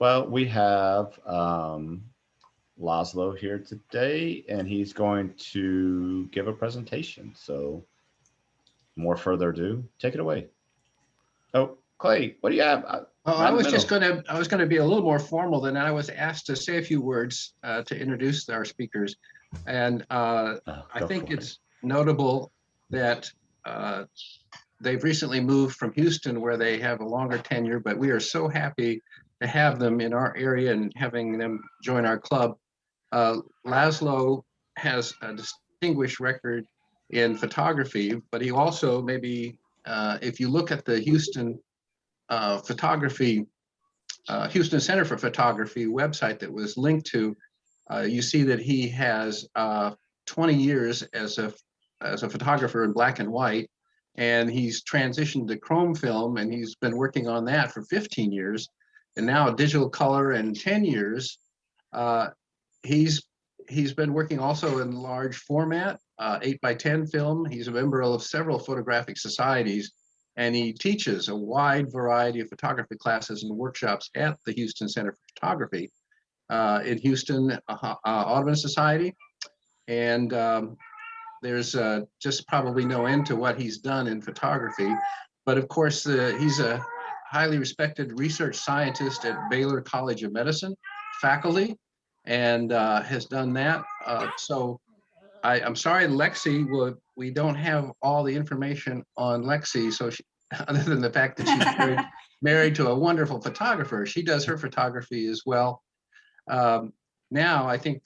Well, we have Laszlo here today, and he's going to give a presentation. So, more further ado, take it away. Oh, Clay, what do you have? Oh, Right in the middle. I was gonna be a little more formal than I was asked to say a few words to introduce our speakers. And I Go think for it. it's notable that uh, they've recently moved from Houston where they have a longer tenure, but we are so happy to have them in our area and having them join our club. Laszlo has a distinguished record in photography, but he also maybe, if you look at the Houston photography, Houston Center for Photography website that was linked to, you see that he has 20 years as a photographer in black and white, and he's transitioned to chrome film, and he's been working on that for 15 years, and now digital color and 10 years. Uh, he's he's been working also in large format, 8x10 film. He's a member of several photographic societies, and he teaches a wide variety of photography classes and workshops at the Houston Center for Photography in Houston Audubon Society. And there's just probably no end to what he's done in photography. But of course, he's a highly respected research scientist at Baylor College of Medicine faculty, and has done that. I'm sorry, Lexi, we don't have all the information on Lexi. So she, other than the fact that she's married to a wonderful photographer, she does her photography as well. Um, Now, I think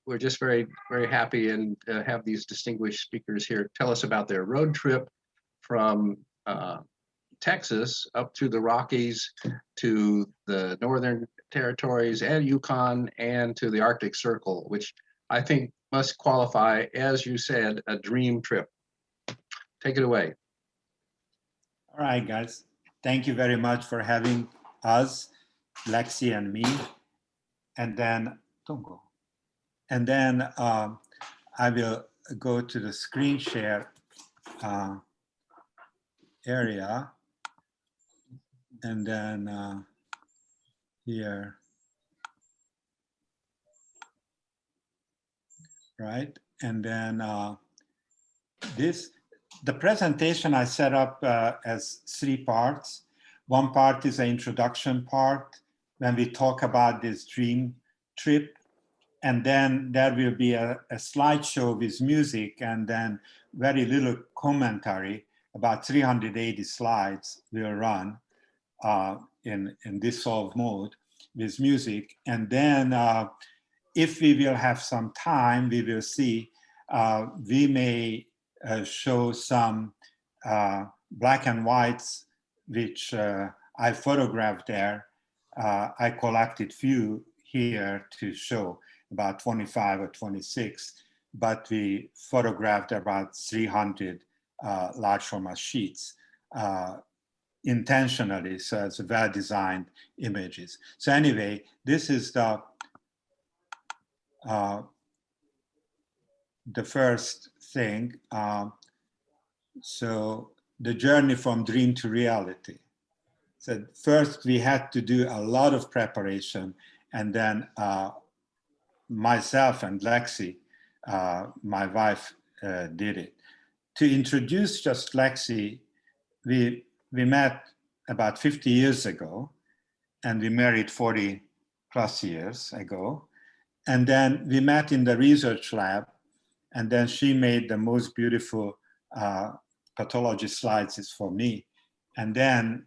we're just very, very happy and have these distinguished speakers here tell us about their road trip from Texas up through the Rockies to the Northern Territories and Yukon and to the Arctic Circle, which I think must qualify, as you said, a dream trip. Take it away. All right, guys. Thank you very much for having us, Lexi and me. And then, don't go. And then I will go to the screen share area. And then here, right? And then the presentation I set up as 3 parts. One part is an introduction part when we talk about this dream trip. And then there will be a slideshow with music and then very little commentary. About 380 slides will run in dissolve mode with music. And then if we will have some time, we will see, we may show some black and whites, which I photographed there. I collected few here to show, about 25 or 26, but we photographed about 300 large format sheets intentionally, so it's well-designed images. So anyway, this is the first thing. So the journey from dream to reality. So first we had to do a lot of preparation, and then myself and Lexi, my wife, did it. To introduce just Lexi, we met about 50 years ago, and we married 40 plus years ago. And then we met in the research lab, and then she made the most beautiful pathology slides for me. And then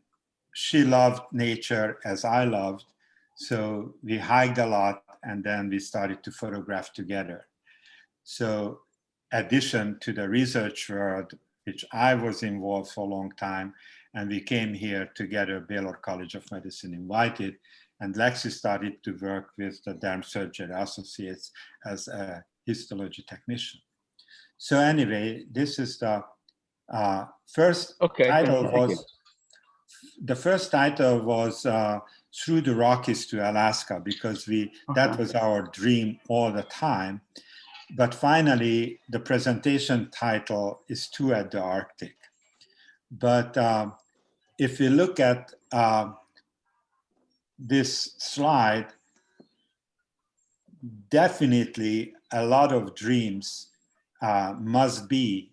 she loved nature as I loved, so we hiked a lot, and then we started to photograph together. So addition to the research world, which I was involved for a long time, and we came here together, Baylor College of Medicine invited, and Lexi started to work with the Dempster Associates as a histology technician. So anyway, this is the first title was, the first title was Through the Rockies to Alaska, because that was our dream all the time. But finally, the presentation title is Two at the Arctic. But if we look at this slide, definitely a lot of dreams must be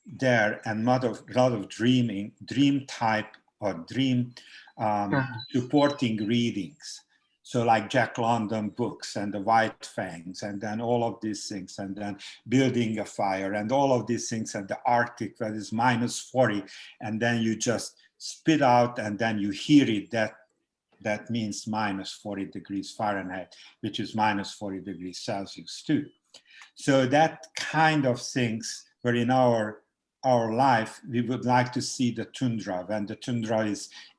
there, and lot of dreaming, dream type or dream supporting readings. So like Jack London books and the White Fangs, and then all of these things, and then building a fire and all of these things, and the Arctic that is -40, and then you just spit out and then you hear it, that means -40 degrees Fahrenheit, which is -40 degrees Celsius too. So that kind of things were in our life. We would like to see the tundra when the tundra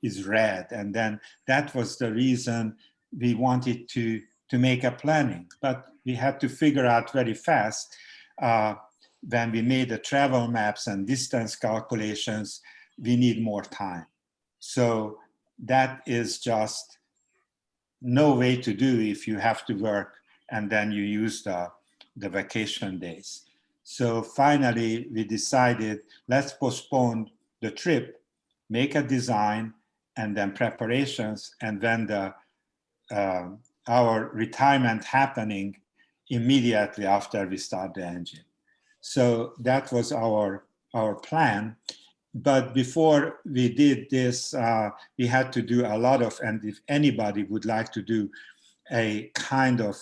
is red, and then that was the reason we wanted to make a planning. But we had to figure out very fast when we made the travel maps and distance calculations, we need more time. So that is just no way to do if you have to work and then you use the vacation days. So finally we decided, let's postpone the trip, make a design and then preparations, and then our retirement happening immediately after we start the engine. So that was our plan. But before we did this, we had to do a lot of, and if anybody would like to do a kind of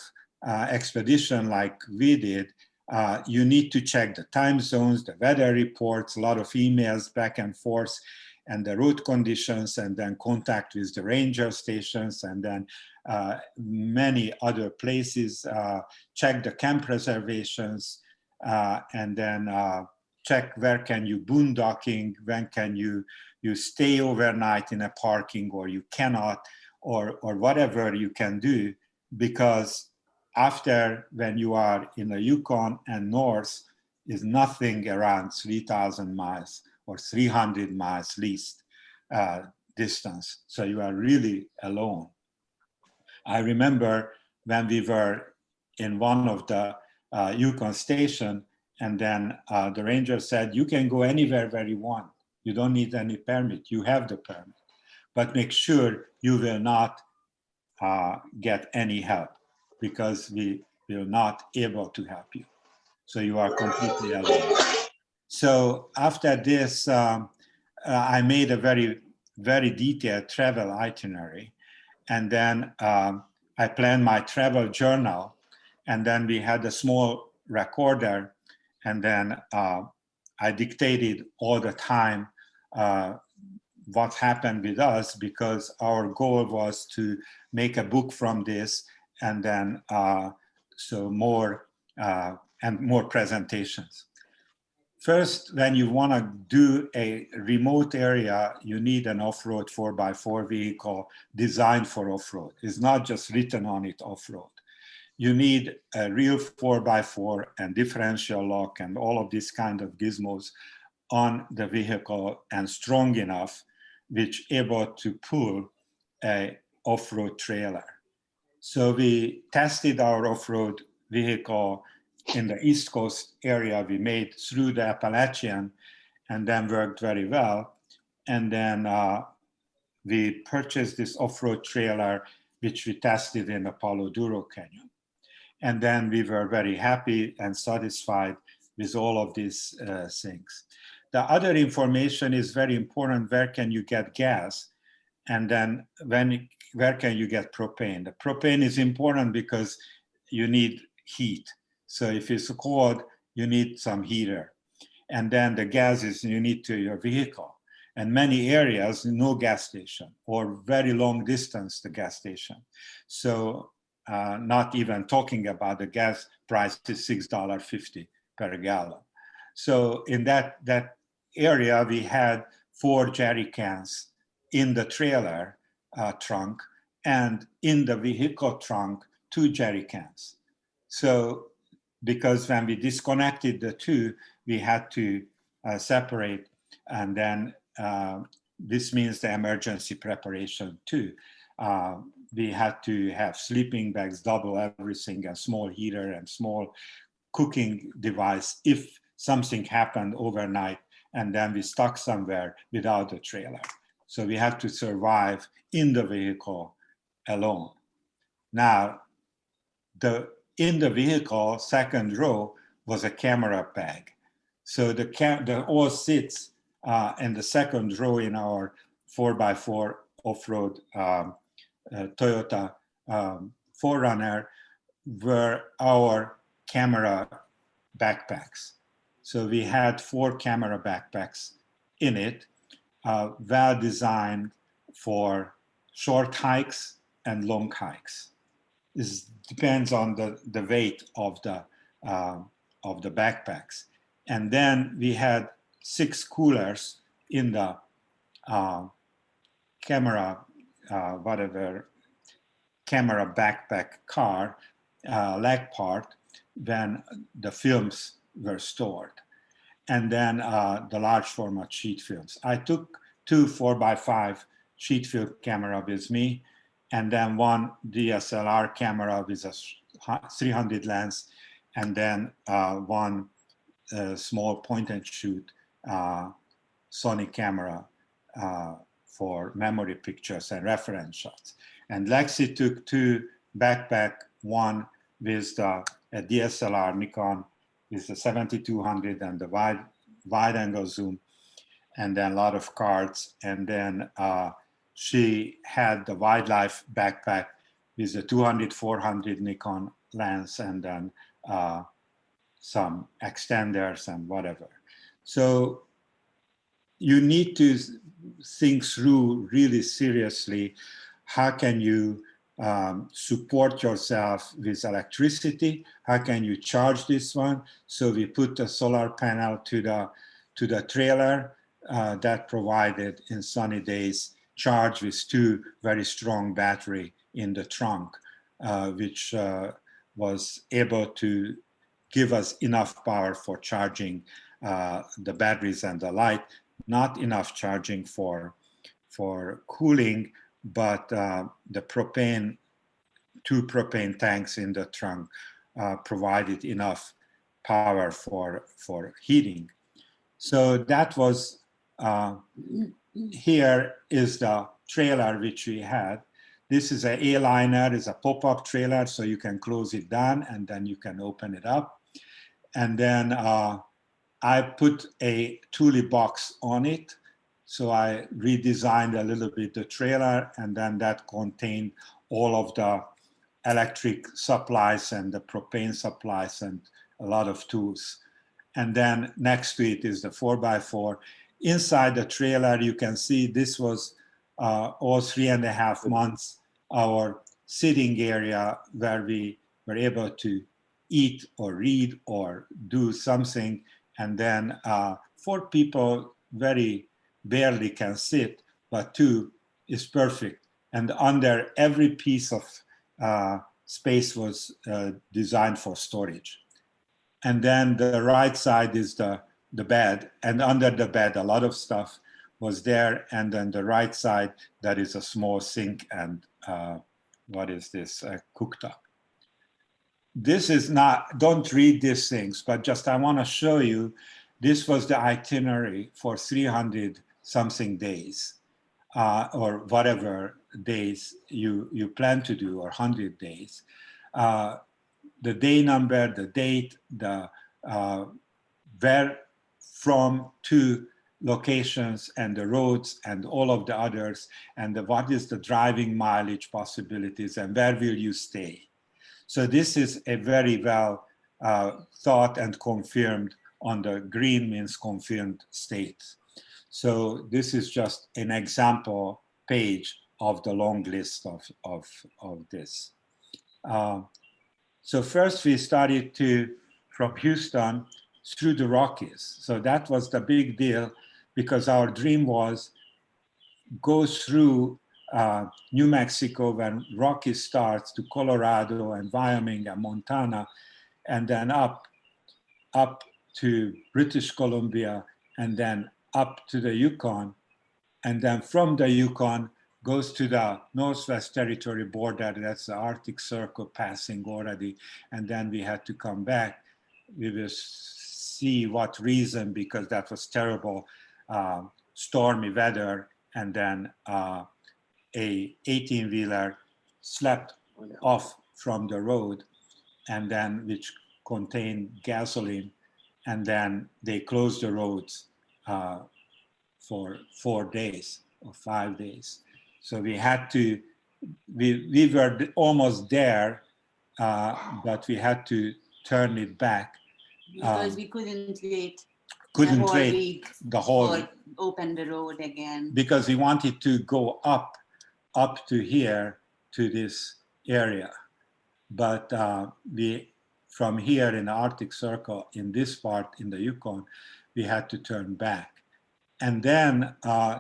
expedition like we did, you need to check the time zones, the weather reports, a lot of emails back and forth, and the route conditions, and then contact with the ranger stations, and then many other places, check the camp reservations, and then check where can you boondocking, when can you stay overnight in a parking, or you cannot, or whatever you can do, because after, when you are in the Yukon and north, is nothing around 3,000 miles or 300 miles least distance. So you are really alone. I remember when we were in one of the Yukon station, and then the ranger said, you can go anywhere where you want. You don't need any permit. You have the permit. But make sure you will not get any help, because we will not able to help you. So you are completely alone. So after this, I made a very, very detailed travel itinerary. And then I planned my travel journal. And then we had a small recorder. And then I dictated all the time what happened with us, because our goal was to make a book from this, and then so more and more presentations. First, when you want to do a remote area, you need an off-road 4x4 vehicle designed for off-road. It's not just written on it off-road. You need a real 4x4 and differential lock and all of these kind of gizmos on the vehicle, and strong enough, which able to pull a off-road trailer. So we tested our off-road vehicle in the East Coast area. We made through the Appalachian, and then worked very well. And then we purchased this off-road trailer, which we tested in the Palo Duro Canyon. And then we were very happy and satisfied with all of these things. The other information is very important. Where can you get gas? And then where can you get propane? The propane is important because you need heat. So if it's cold, you need some heater. And then the gas is you need to your vehicle. And many areas, no gas station, or very long distance to gas station. So not even talking about the gas price is $6.50 per gallon. So in that area, we had 4 jerry cans in the trailer trunk, and in the vehicle trunk, 2 jerry cans. So because when we disconnected the two, we had to separate, and then this means the emergency preparation too. We had to have sleeping bags, double everything, a small heater and small cooking device if something happened overnight and then we stuck somewhere without a trailer. So we have to survive in the vehicle alone. Now, in the vehicle, second row, was a camera bag. So the all sits in the second row in our 4x4 off-road Toyota 4Runner were our camera backpacks. So we had 4 camera backpacks in it, well designed for short hikes and long hikes. It depends on the weight of the backpacks. And then we had 6 coolers in the camera backpack car leg part when the films were stored. And then the large format sheet films. I took 2 4x5 sheet film camera with me, and then 1 DSLR camera with a 300 lens, and then 1 small point and shoot Sony camera for memory pictures and reference shots. And Lexi took 2 backpack, 1 with a DSLR Nikon with the 7200 and the wide angle zoom, and then a lot of cards. And then she had the wildlife backpack with the 200-400 Nikon lens, and then some extenders and whatever. So you need to think through really seriously, how can you support yourself with electricity? How can you charge this one? So we put a solar panel to the trailer that provided in sunny days charge with 2 very strong battery in the trunk, which was able to give us enough power for charging the batteries and the light, not enough charging for cooling, but the propane, 2 propane tanks in the trunk provided enough power for heating. So that was, here is the trailer which we had. This is an A-liner, is a pop-up trailer, so you can close it down and then you can open it up. And then I put a Thule box on it. So I redesigned a little bit the trailer, and then that contained all of the electric supplies and the propane supplies and a lot of tools. And then next to it is the 4x4. Inside the trailer, you can see this was all 3.5 months our sitting area where we were able to eat or read or do something. And then 4 people very barely can sit, but 2 is perfect. And under every piece of space was designed for storage. And then the right side is the bed, and under the bed a lot of stuff was there. And then the right side, that is a small sink and what is this, a cooktop. This is not, don't read these things, but just I want to show you, this was the itinerary for 300 something days, or whatever days you plan to do, or 100 days. The day number, the date, the where from to locations, and the roads and all of the others, and what is the driving mileage possibilities, and where will you stay. So this is a very well thought and confirmed. On the green means confirmed states. So this is just an example page of the long list of this. So first we started from Houston through the Rockies. So that was the big deal, because our dream was go through New Mexico when Rockies starts to Colorado and Wyoming and Montana, and then up to British Columbia, and then up to the Yukon. And then from the Yukon goes to the Northwest Territory border. That's the Arctic Circle passing already. And then we had to come back. We will see what reason, because that was terrible stormy weather. And then a 18-wheeler slept off from the road, and then which contained gasoline, and then they closed the roads for 4 days or 5 days. So we had to, we were almost there, but we had to turn it back. Because we couldn't wait Couldn't wait the whole or open the road again. Because we wanted to go up to here, to this area. But we, from here in the Arctic Circle, in this part, in the Yukon, we had to turn back. And then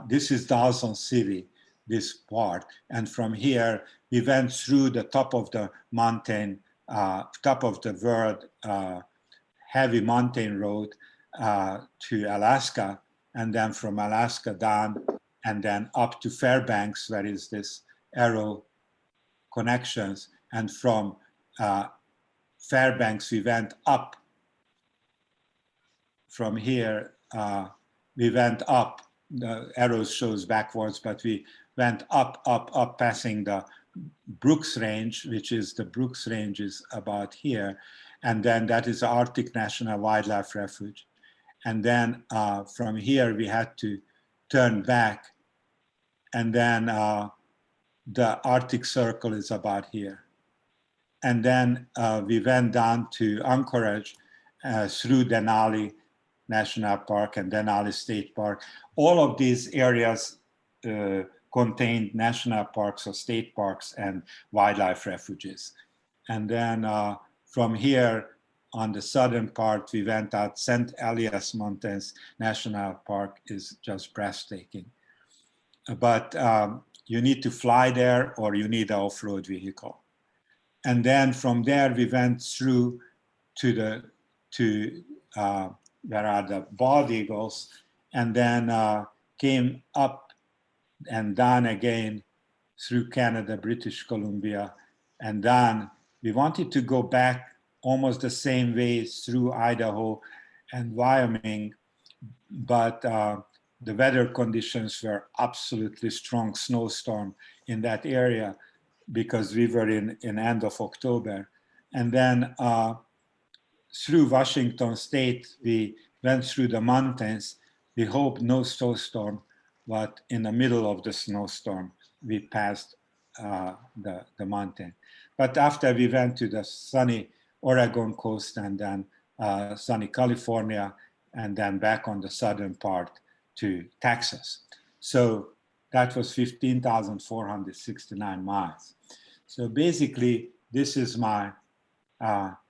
this is Dawson City, this part. And from here, we went through the top of the mountain, top of the world, heavy mountain road to Alaska. And then from Alaska down, and then up to Fairbanks, where is this arrow connections. And from Fairbanks, we went up. From here, we went up. The arrow shows backwards, but we went up, passing the Brooks Range, which is the Brooks Range is about here. And then that is the Arctic National Wildlife Refuge. And then from here, we had to turn back. And then the Arctic Circle is about here. And then we went down to Anchorage through Denali National Park and Denali State Park. All of these areas contained national parks or state parks and wildlife refuges. And then from here on the southern part, we went out. St. Elias Mountains National Park is just breathtaking. But you need to fly there or you need an off-road vehicle. And then from there, we went through to where are the bald eagles, and then came up and down again through Canada, British Columbia, and then we wanted to go back almost the same way through Idaho and Wyoming, but the weather conditions were absolutely strong snowstorm in that area because we were in end of October. And then through Washington State, we went through the mountains. We hoped no snowstorm, but in the middle of the snowstorm, we passed the mountain. But after we went to the sunny Oregon coast and then sunny California, and then back on the southern part to Texas. So that was 15,469 miles. So basically, this is my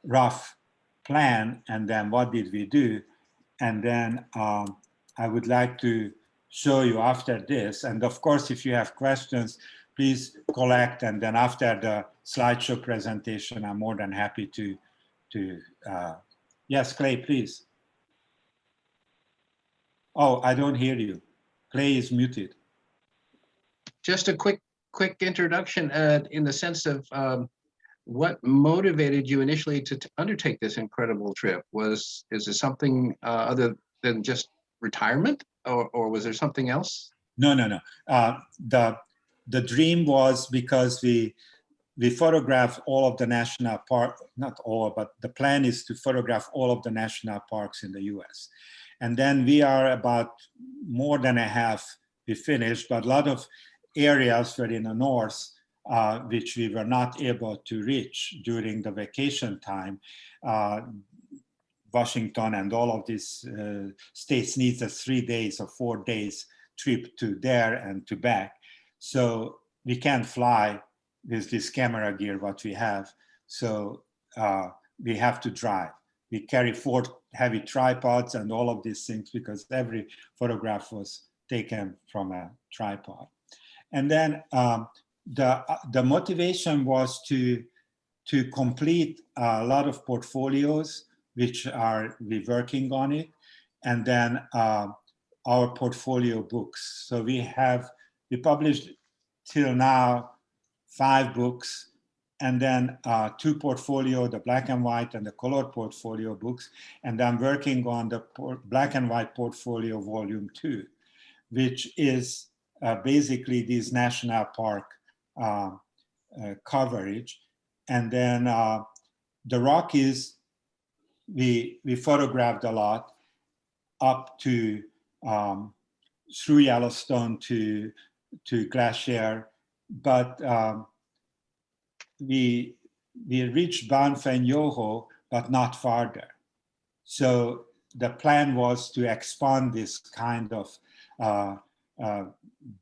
rough plan. And then what did we do? And then I would like to show you after this. And of course, if you have questions, please collect. And then after the slideshow presentation, I'm more than happy to yes, Clay, please. Oh, I don't hear you. Clay is muted. Just a quick introduction in the sense of what motivated you initially to undertake this incredible trip. Is it something other than just retirement, or was there something else? No. The dream was because we photograph all of the national park, not all, but the plan is to photograph all of the national parks in the US. And then we are about more than a half, we finished, but a lot of areas were in the north, which we were not able to reach during the vacation time. Washington and all of these states needs a 3 days or 4 days trip to there and to back. So we can't fly with this camera gear what we have. So we have to drive. We carry 4 heavy tripods and all of these things because every photograph was taken from a tripod. And then the motivation was to complete a lot of portfolios, which we're working on it, and then our portfolio books. So we published till now 5 books, and then 2 portfolio, the black and white and the colored portfolio books. And I'm working on the black and white portfolio volume 2, which is basically these national park coverage. And then the Rockies, we photographed a lot up to through Yellowstone to Glacier, but we reached Banff and Yoho, but not farther. So the plan was to expand this kind of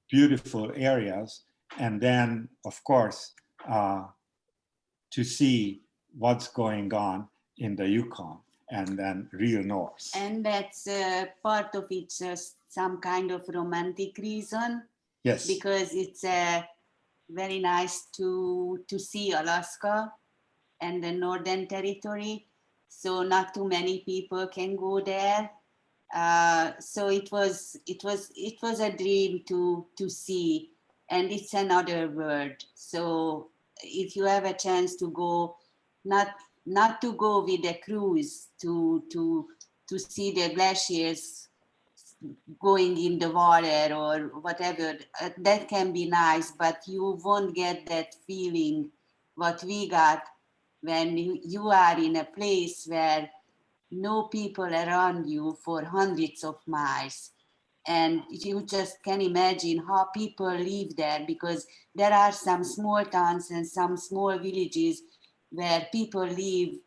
beautiful areas, and then, of course, to see what's going on in the Yukon and then real north. And that's part of it, just some kind of romantic reason. Yes. Because it's very nice to see Alaska and the Northern Territory. So not too many people can go there. So it was a dream to see, and it's another world. So if you have a chance to go, not to go with a cruise to see the glaciers going in the water or whatever, that can be nice, but you won't get that feeling what we got when you are in a place where no people around you for hundreds of miles. And you just can imagine how people live there, because there are some small towns and some small villages where people live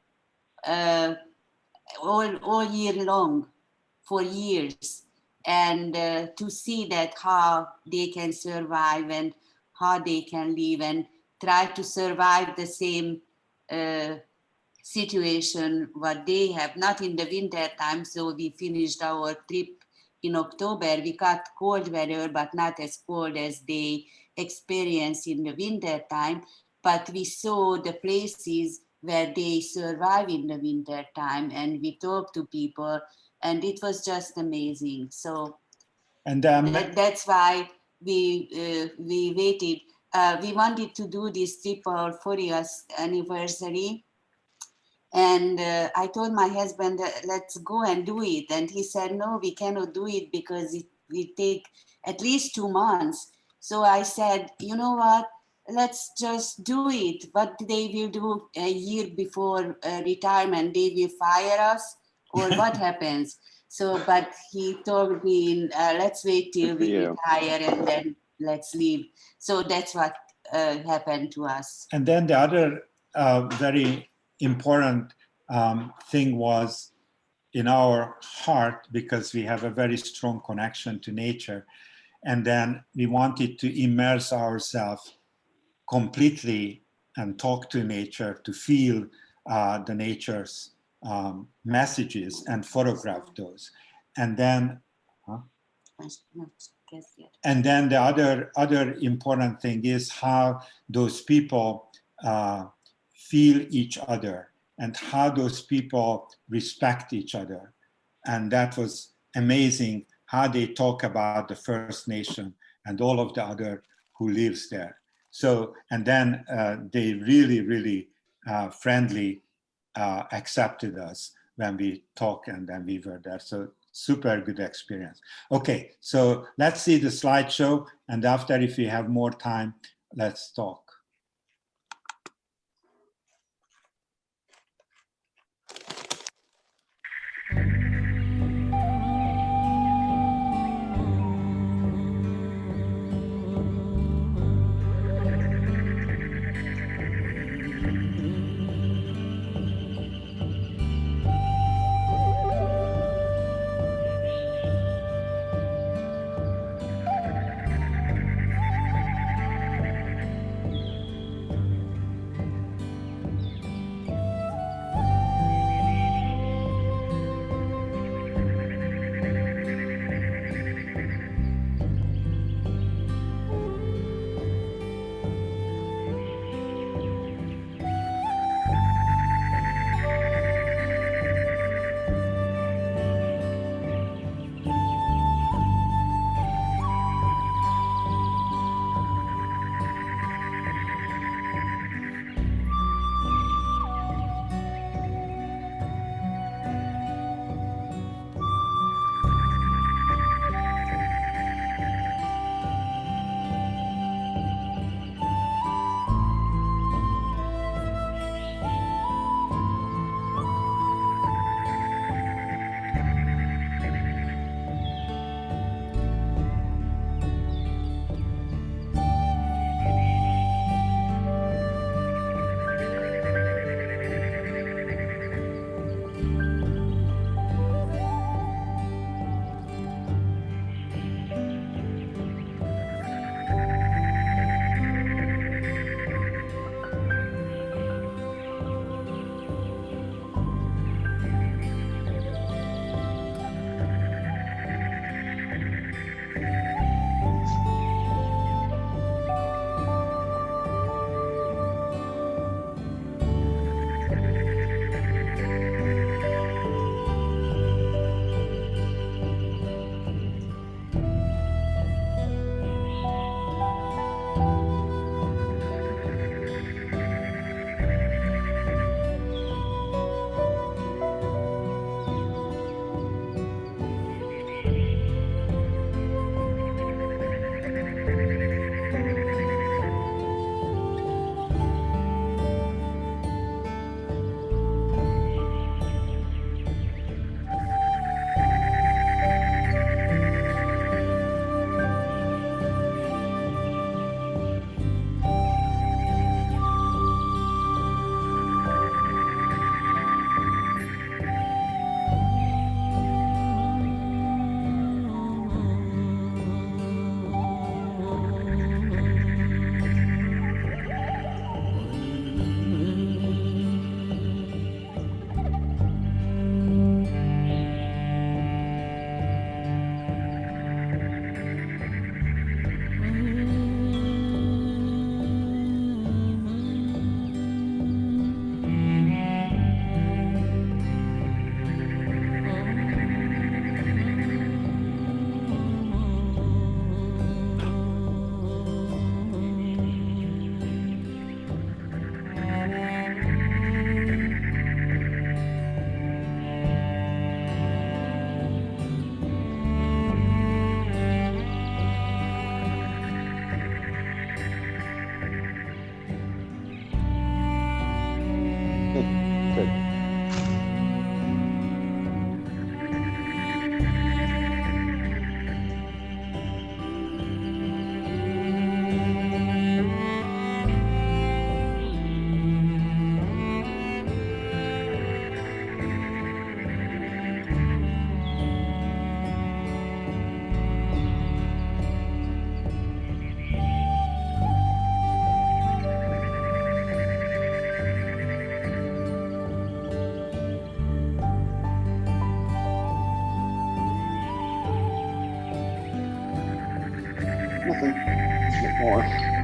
all year long for years. And to see that how they can survive and how they can live and try to survive the same situation what they have, not in the winter time. So we finished our trip in October. We got cold weather, but not as cold as they experience in the winter time. But we saw the places where they survive in the winter time, and we talked to people, and it was just amazing. So and that's why we waited. We wanted to do this trip for our 40th anniversary. And I told my husband, let's go and do it. And he said, no, we cannot do it because it will take at least 2 months. So I said, you know what, let's just do it. What they will do a year before retirement, they will fire us, or what happens? So, but he told me, let's wait till we retire and then let's leave. So that's what happened to us. And then the other very important thing was in our heart, because we have a very strong connection to nature. And then we wanted to immerse ourselves completely and talk to nature, to feel the nature's messages and photograph those. And then the other important thing is how those people feel each other and how those people respect each other. And that was amazing how they talk about the First Nation and all of the other who lives there. So, and then they really, really friendly accepted us when we talked, and then we were there. So super good experience. Okay, so let's see the slideshow, and after, if we have more time, let's talk. Nothing. A bit more.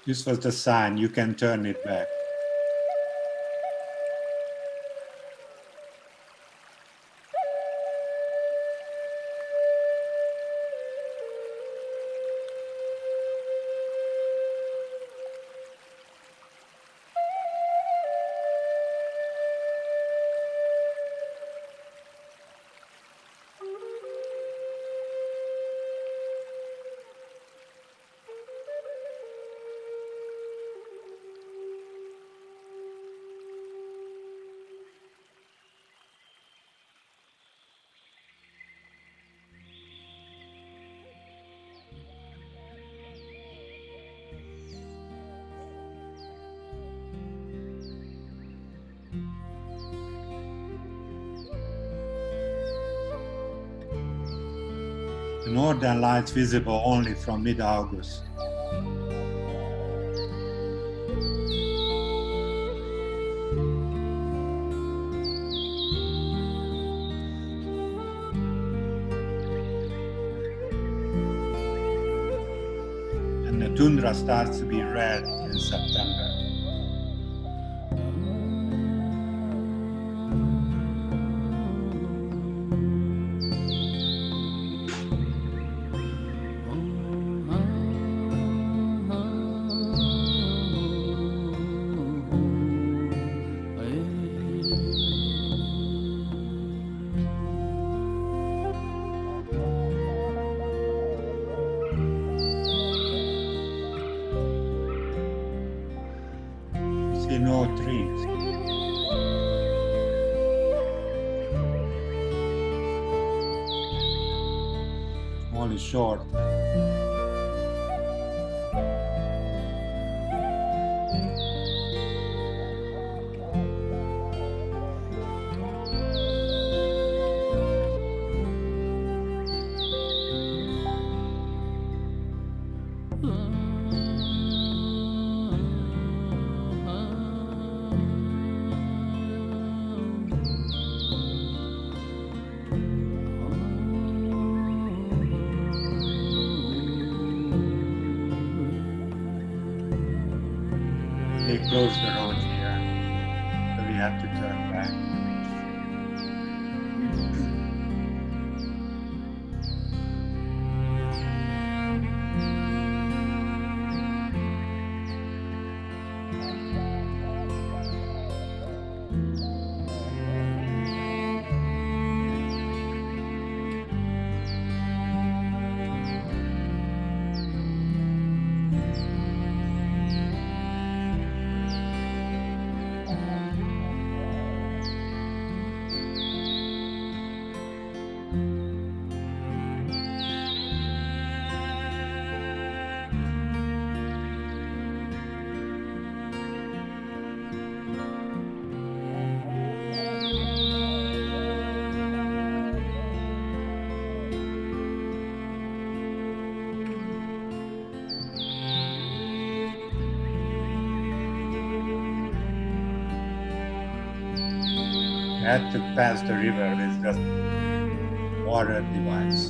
This was the sign. You can turn it back. The northern lights visible only from mid-August. And the tundra starts to be red in September. See no trees. Only short. They closed the road here, so we have to turn back. We had to pass the river with just water device.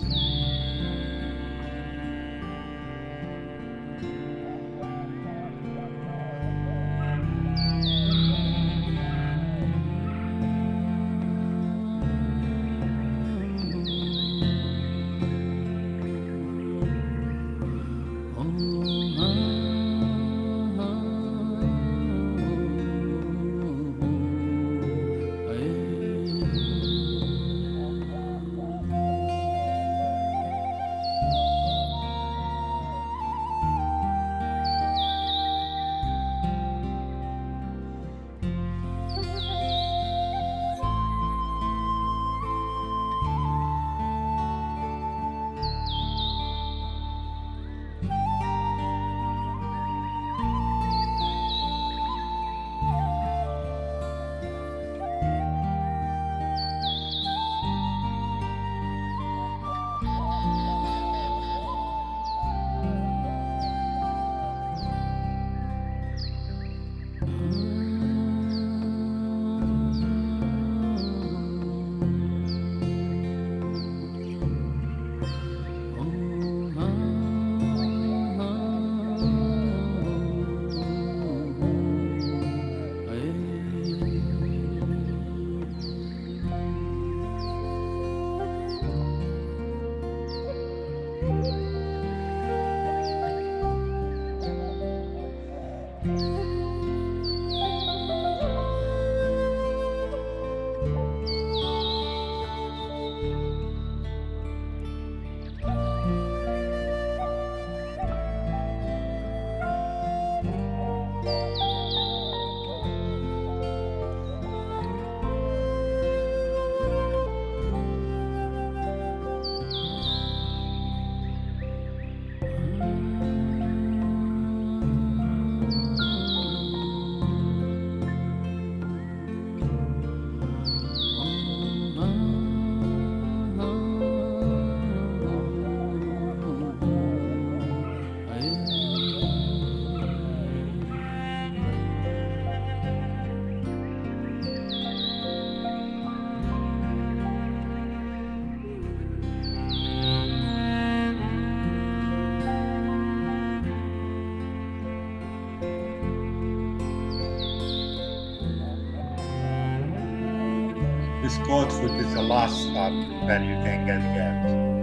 this goat food is the last stop where you can get.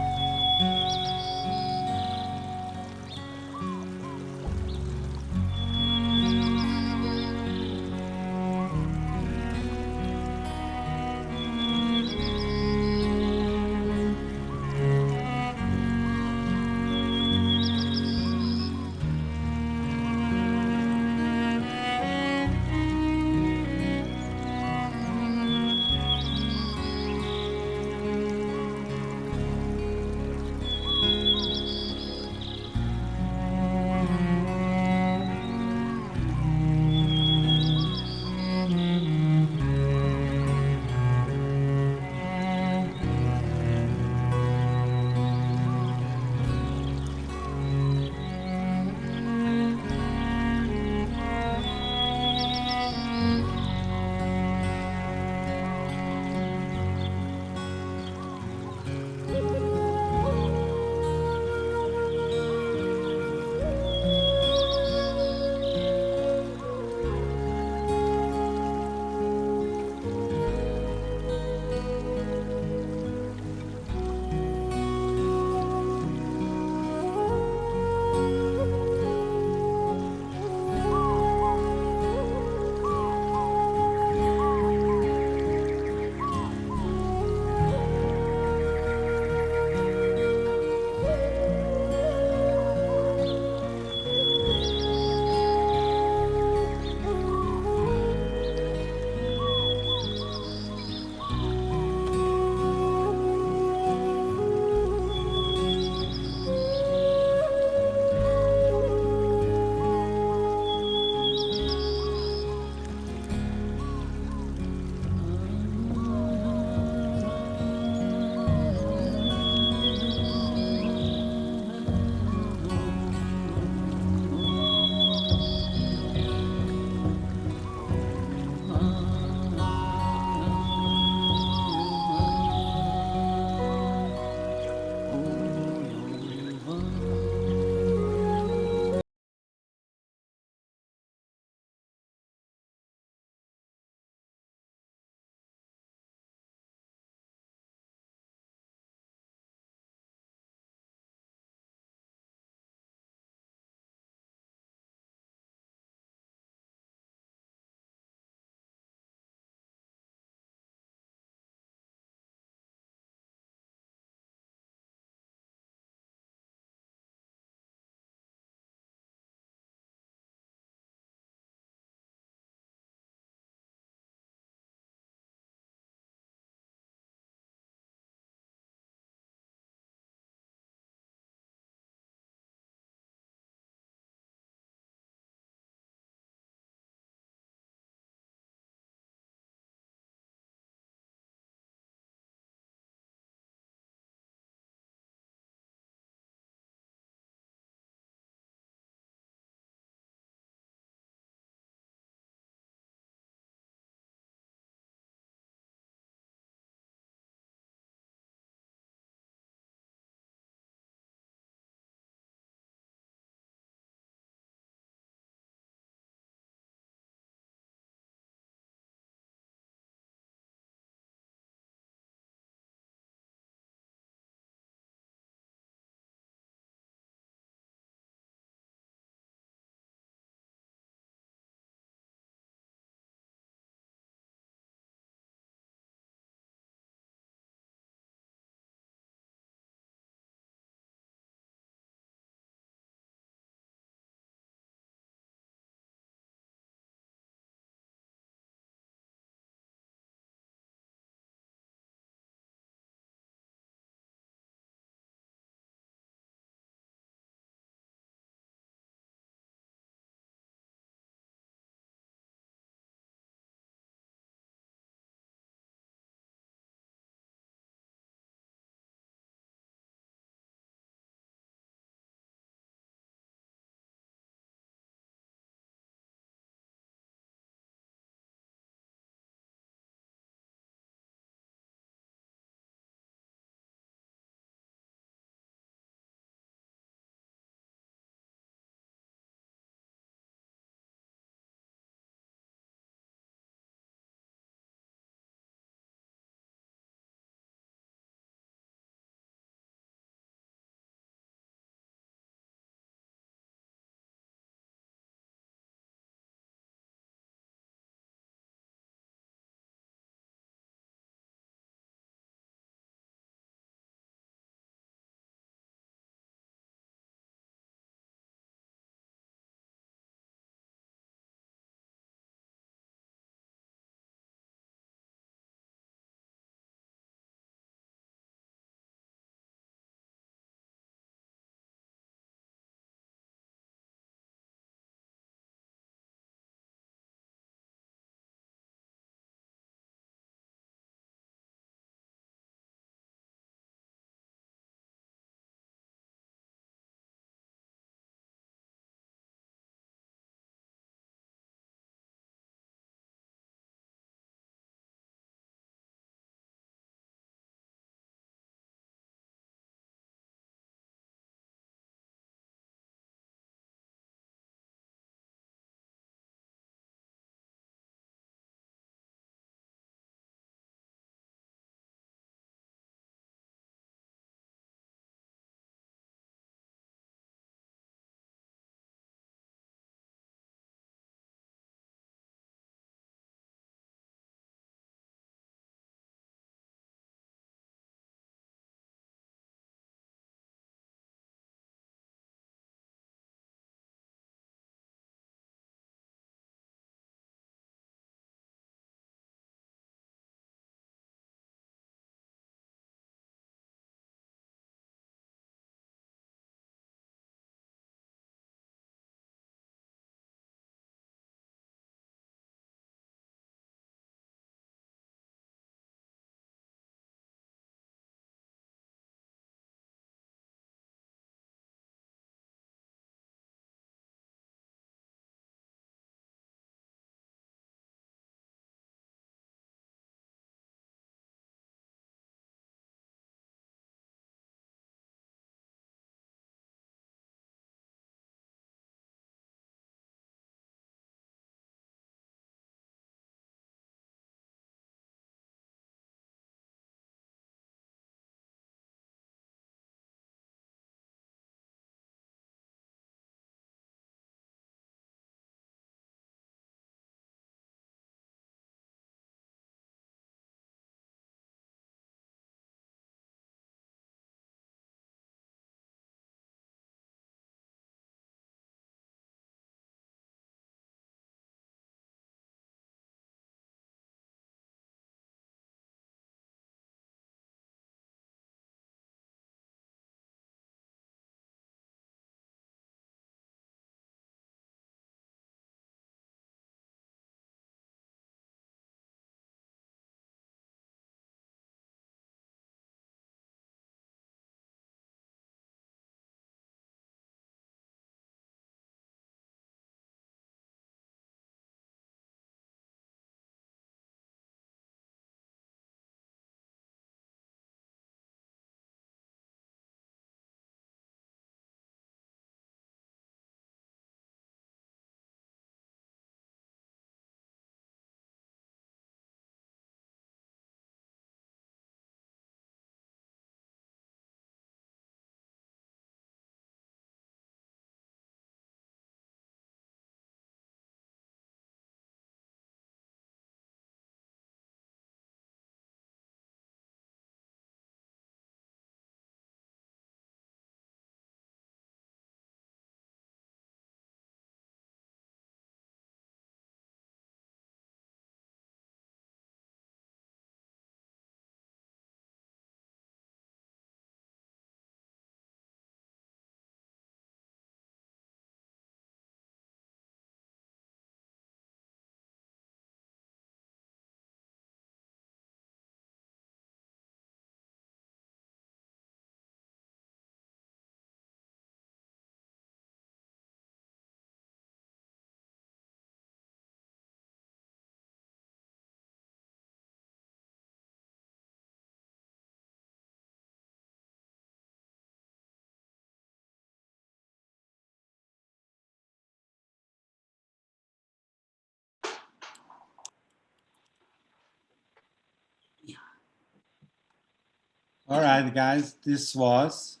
All right, guys, this was,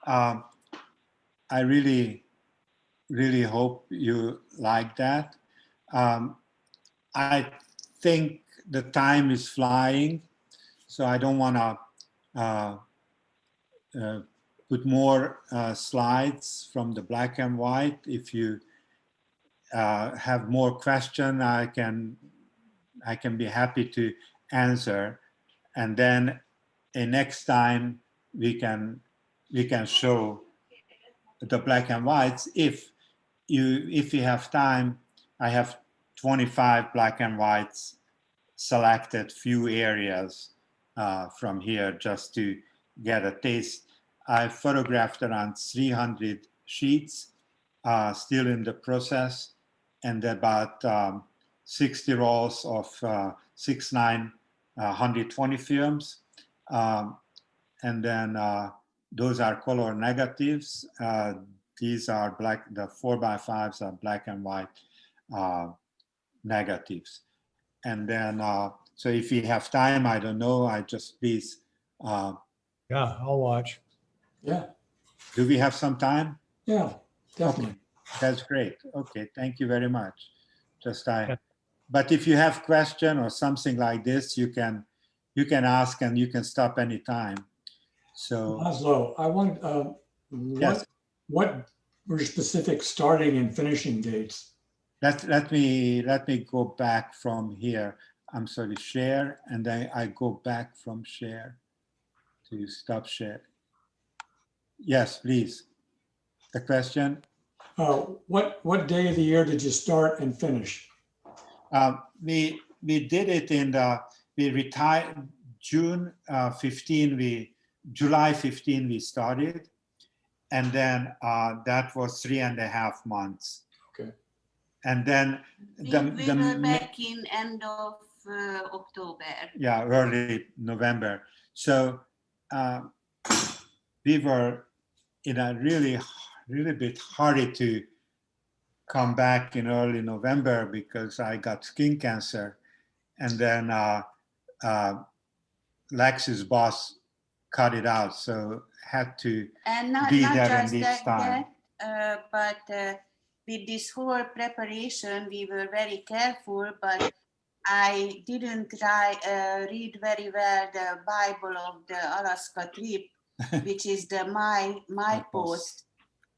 I really hope you like that. I think the time is flying, so I don't want to put more slides from the black and white. If you have more questions, I can be happy to answer, and then next time we can show the black and whites. If you have time, I have 25 black and whites selected, few areas from here just to get a taste. I photographed around 300 sheets, still in the process, and about 60 rolls of 6x9 120 films. And then those are color negatives. These are black, the 4x5s are black and white negatives. And then, so if you have time, I don't know, I just please. Yeah, I'll watch. Yeah, Do we have some time? yeah, definitely. That's great. Okay, thank you very much. Just Yeah. But if you have question or something like this, you can ask and you can stop anytime. So Laszlo, I want, yes, what were specific starting and finishing dates? let me go back from here. I'm sorry, share, and then I go back from share to stop share. Yes, please. The question. What day of the year did you start and finish? We did it in we retired June 15. July 15 we started, and then that was 3.5 months. Okay. And then We were back in end of October. Yeah, early November. So we were in a really bit hurry to come back in early November because I got skin cancer, and then Lexi's boss cut it out, so had to And not be there in just this time. but with this whole preparation, we were very careful, but I didn't read very well the Bible of the Alaska trip, which is the my post.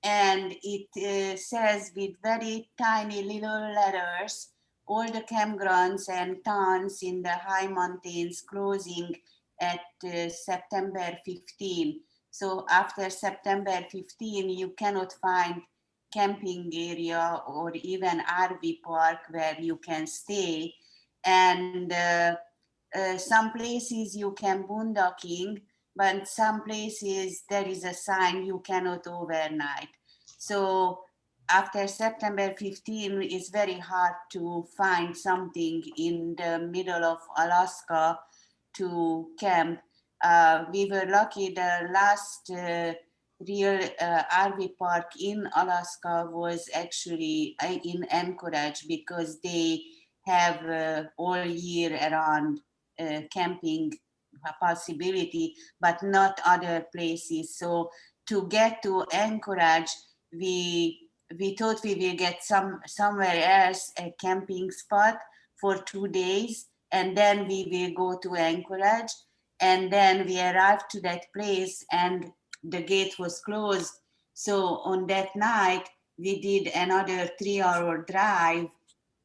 And it says with very tiny little letters, all the campgrounds and towns in the high mountains closing at September 15. So after September 15, you cannot find camping area or even RV park where you can stay. And some places you can boondocking, but some places there is a sign you cannot overnight. So after September 15, it's very hard to find something in the middle of Alaska to camp. We were lucky the last real RV park in Alaska was actually in Anchorage, because they have all year around camping possibility, but not other places. So to get to Anchorage, we thought we will get somewhere else a camping spot for 2 days, and then we will go to Anchorage. And then we arrived to that place and the gate was closed. So on that night, we did another 3-hour drive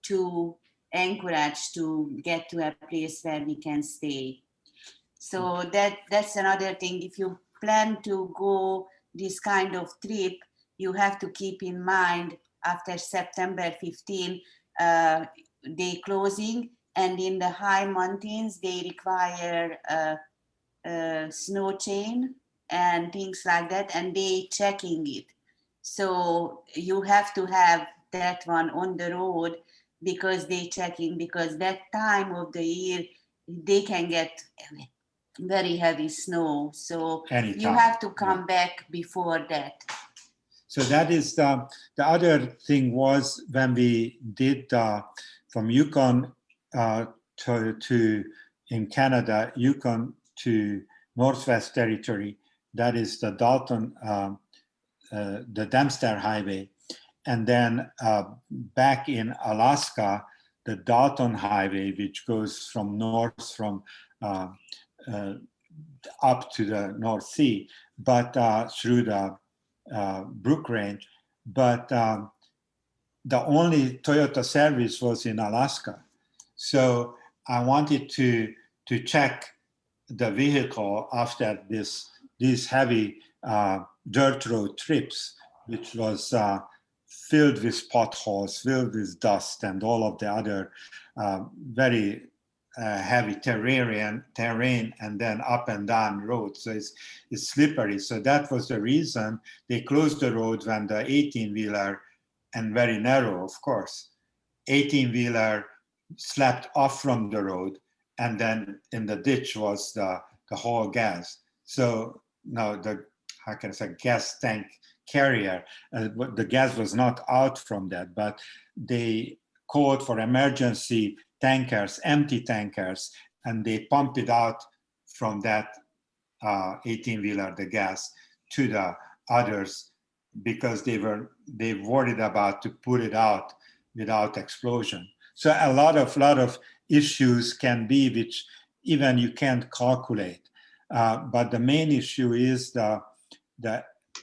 to Anchorage to get to a place where we can stay. So that's another thing. If you plan to go this kind of trip, you have to keep in mind after September 15, they closing, and in the high mountains, they require a snow chain and things like that, and they checking it. So you have to have that one on the road because they checking, because that time of the year, they can get very heavy snow. So Anytime. You have to come back before that. So that is the other thing was when we did from Yukon to in Canada, Yukon to Northwest Territory. That is the Dalton, the Dempster Highway. And then back in Alaska, the Dalton Highway, which goes from north from up to the North Sea, but through the Brook Range. But the only Toyota service was in Alaska. So I wanted to check the vehicle after these heavy dirt road trips, which was filled with potholes, filled with dust, and all of the other very heavy terrain, and then up and down roads. So it's slippery. So that was the reason they closed the road when the 18-wheeler, and very narrow, of course, 18-wheeler slapped off from the road, and then in the ditch was the whole gas. So now the, how can I say, gas tank carrier, the gas was not out from that, but they called for emergency tankers, empty tankers, and they pumped it out from that 18-wheeler, the gas, to the others, because they worried about to put it out without explosion. So a lot of issues can be which even you can't calculate. But the main issue is the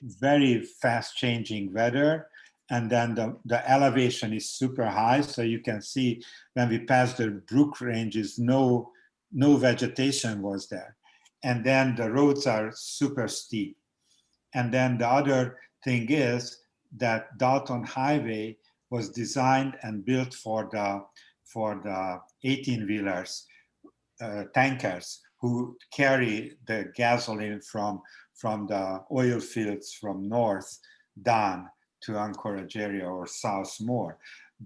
very fast changing weather, and then the elevation is super high. So you can see when we passed the Brook Ranges, no vegetation was there. And then the roads are super steep. And then the other thing is that Dalton Highway was designed and built for the 18-wheelers, tankers, who carry the gasoline from the oil fields from north down to Anchorage area or south more.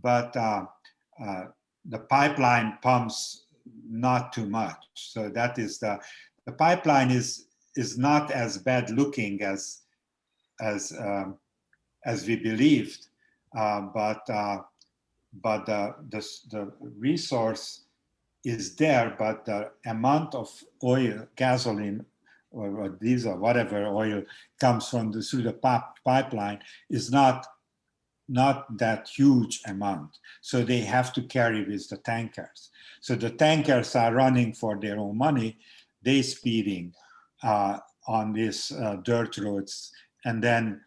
But the pipeline pumps not too much. So that is the pipeline is not as bad looking as we believed, but the resource is there, but the amount of oil, gasoline, or diesel, whatever oil comes from through the pipeline is not that huge amount. So they have to carry with the tankers. So the tankers are running for their own money. They speeding on these dirt roads, and then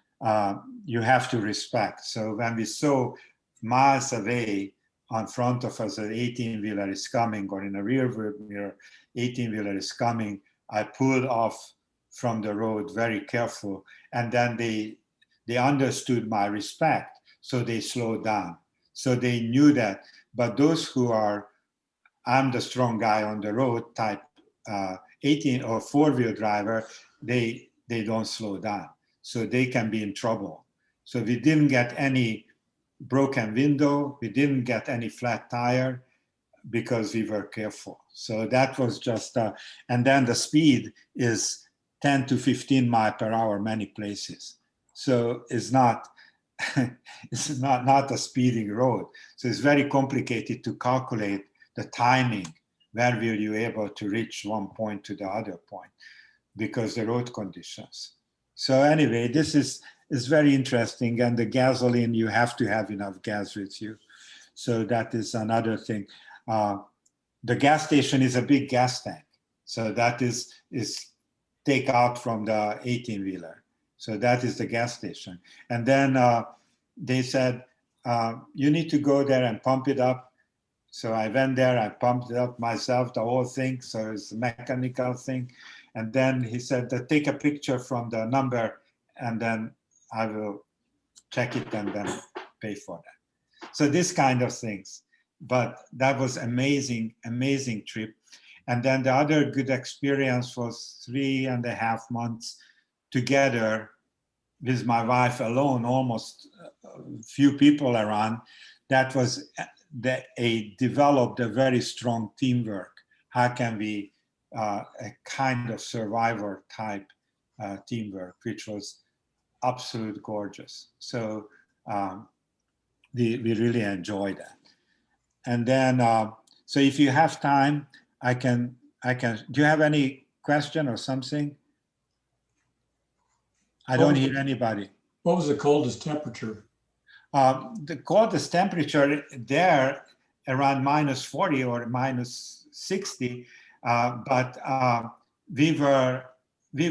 you have to respect. So when we saw miles away on front of us an 18-wheeler is coming, or in a rear mirror 18-wheeler is coming, I pulled off from the road very careful, and then they understood my respect, so they slowed down. So they knew that. But those who are, I'm the strong guy on the road type 18 or four-wheel driver, they don't slow down. So they can be in trouble. So we didn't get any broken window, we didn't get any flat tire because we were careful. So that was just, and then the speed is 10 to 15 miles per hour many places. So it's not, it's not a speeding road. So it's very complicated to calculate the timing. Where will you able to reach one point to the other point because the road conditions. So anyway, this is very interesting. And the gasoline, you have to have enough gas with you. So that is another thing. The gas station is a big gas tank. So that is take out from the 18-wheeler. So that is the gas station. And then they said, you need to go there and pump it up. So I went there, I pumped it up myself, the whole thing. So it's a mechanical thing. And then he said, take a picture from the number, and then I will check it and then pay for that. So this kind of things. But that was amazing, amazing trip. And then the other good experience was 3.5 months together with my wife alone, almost few people around. That was developed a very strong teamwork. How can we a kind of survivor type teamwork, which was absolute gorgeous. So we really enjoyed that. And then, so if you have time, I can. Do you have any question or something? I don't hear anybody. What was the coldest temperature? The coldest temperature there around -40 or -60, but we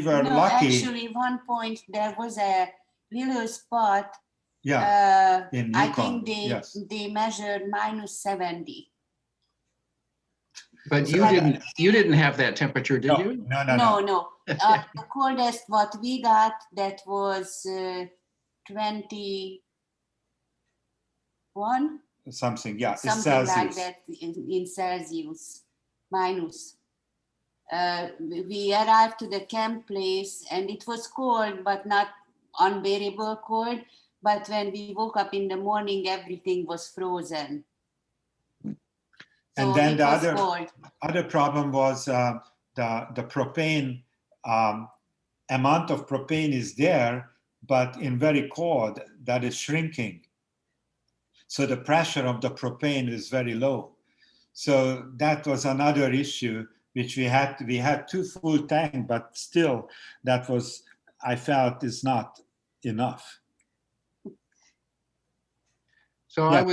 were No, lucky. actually, one point there was a little spot. Yeah, in I Yukon, think yes. they measured -70. But So you didn't have that temperature, did you? No. The coldest what we got, that was 21, Something, yeah, it's something like Celsius. that in Celsius, minus. We arrived to the camp place and it was cold, but not unbearable cold. But when we woke up in the morning, everything was frozen. So And then it the was cold. other problem was the propane, amount of propane is there, but in very cold, that is shrinking. So the pressure of the propane is very low. So that was another issue which we had 2 full tank, but still that was, I felt, is not enough. So Yeah.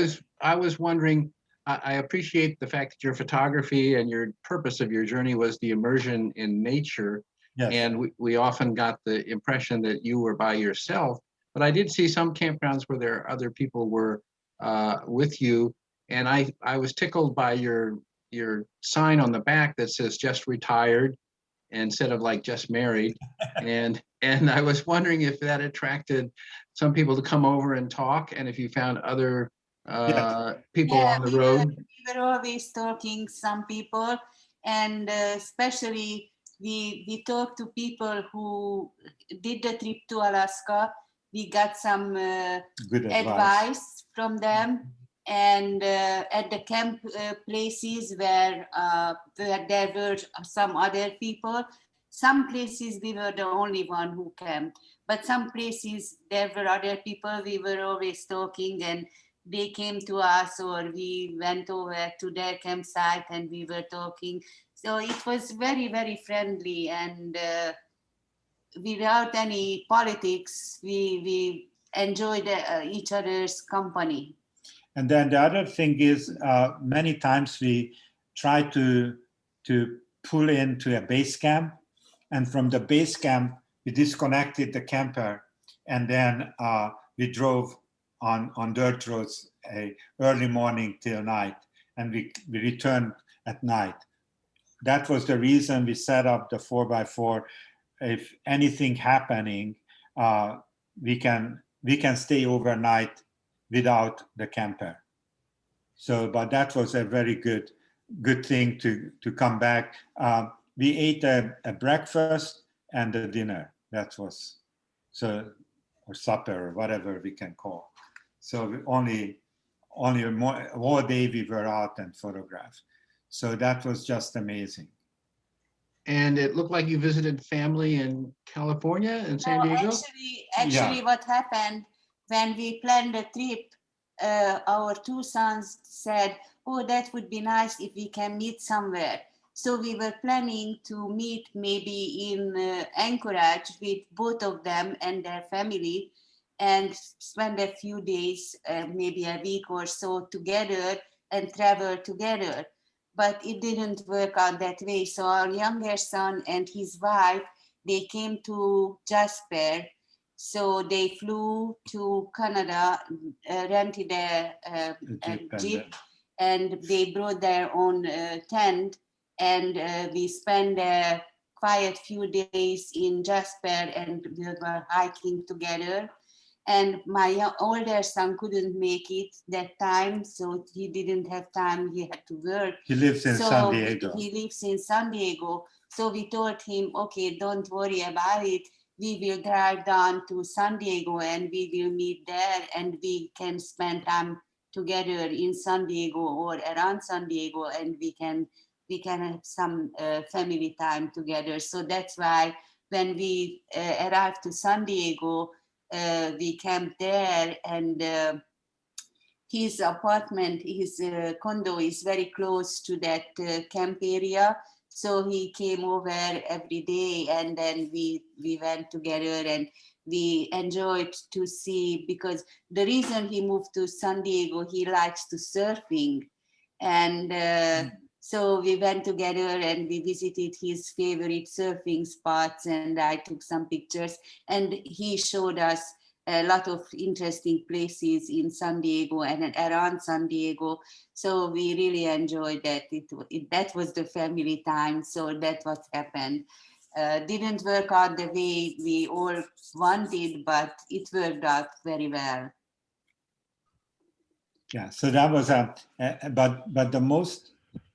I was wondering, I appreciate the fact that your photography and your purpose of your journey was the immersion in nature. Yes. And we often got the impression that you were by yourself, but I did see some campgrounds where there are other people were with you. And I was tickled by your sign on the back that says just retired instead of like just married. And I was wondering if that attracted some people to come over and talk, and if you found other people on the road. We were always talking some people, and especially we talked to people who did the trip to Alaska. We got some Good advice from them. And at the camp places where there were some other people, some places we were the only one who camped, but some places there were other people. We were always talking, and they came to us, or we went over to their campsite and we were talking. So it was very, very friendly, and without any politics, we enjoyed each other's company. And then the other thing is, many times we try to pull into a base camp, and from the base camp we disconnected the camper, and then we drove on dirt roads early morning till night, and we returned at night. That was the reason we set up the 4x4. If anything happening, we can stay overnight without the camper. So, but that was a very good thing to come back. We ate a breakfast and a dinner. That was so, or supper, or whatever we can call. So only all day we were out and photographed. So that was just amazing. And it looked like you visited family in California and San Diego? Actually, what happened when we planned the trip, our 2 sons said, oh, that would be nice if we can meet somewhere. So we were planning to meet maybe in Anchorage with both of them and their family, and spend a few days, maybe a week or so together and travel together. But it didn't work out that way. So our younger son and his wife, they came to Jasper. So they flew to Canada, rented a jeep, and they brought their own tent. And we spent a quiet few days in Jasper, and we were hiking together. And my older son couldn't make it that time, so he didn't have time. He had to work. He lives in San Diego. He lives in San Diego. So we told him, okay, don't worry about it. We will drive down to San Diego and we will meet there, and we can spend time together in San Diego or around San Diego, and we can have some family time together. So that's why when we arrived to San Diego, we camped there, and his apartment, his condo is very close to that camp area. So he came over every day, and then we went together, and we enjoyed to see, because the reason he moved to San Diego, he likes to surfing. And so we went together and we visited his favorite surfing spots, and I took some pictures, and he showed us a lot of interesting places in San Diego and around San Diego. So we really enjoyed that. That was the family time. So that's what happened. Didn't work out the way we all wanted, but it worked out very well. Yeah, so that was but the most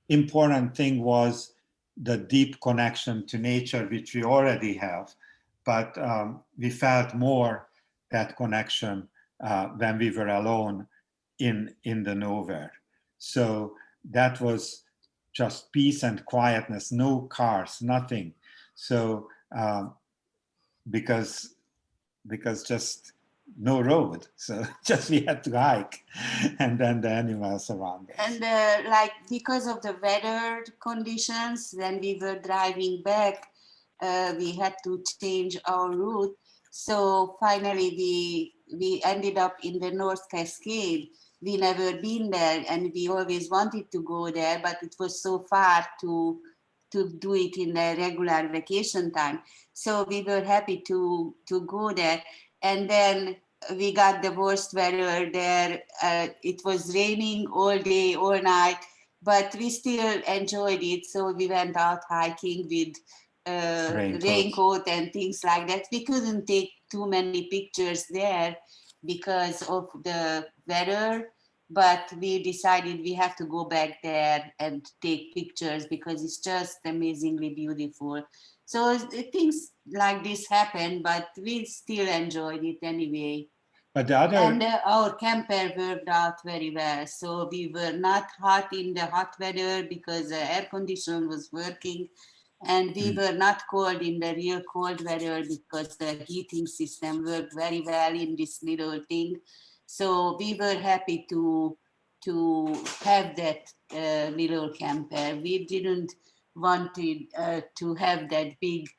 important thing was the deep connection to nature, which we already have, but we felt more that connection when we were alone in the nowhere. So that was just peace and quietness, no cars, nothing. So because just no road, so just we had to hike, and then the animals around us. And like, because of the weather conditions, when we were driving back, we had to change our route. So finally we ended up in the North Cascade. We never been there, and we always wanted to go there, but it was so far to do it in the regular vacation time. So we were happy to go there. And then we got the worst weather there. It was raining all day, all night, but we still enjoyed it. So we went out hiking with raincoat and things like that. We couldn't take too many pictures there because of the weather, but we decided we have to go back there and take pictures because it's just amazingly beautiful. So things like this happen, but we still enjoyed it anyway. But the other, and our camper worked out very well. So we were not hot in the hot weather because the air conditioner was working, and we were not cold in the real cold weather because the heating system worked very well in this little thing. So we were happy to have that little camper. We didn't want to have that big,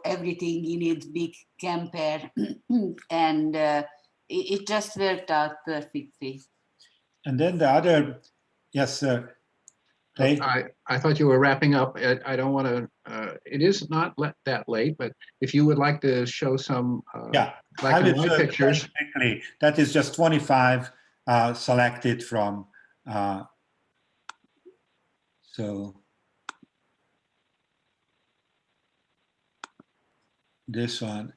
everything in it, big camper. And it just worked out perfectly. and then the other, yes, sir. Clay? I thought you were wrapping up. I don't want to, it is not that late, but if you would like to show some black and white pictures. Quickly. That is just 25 selected from, so this one.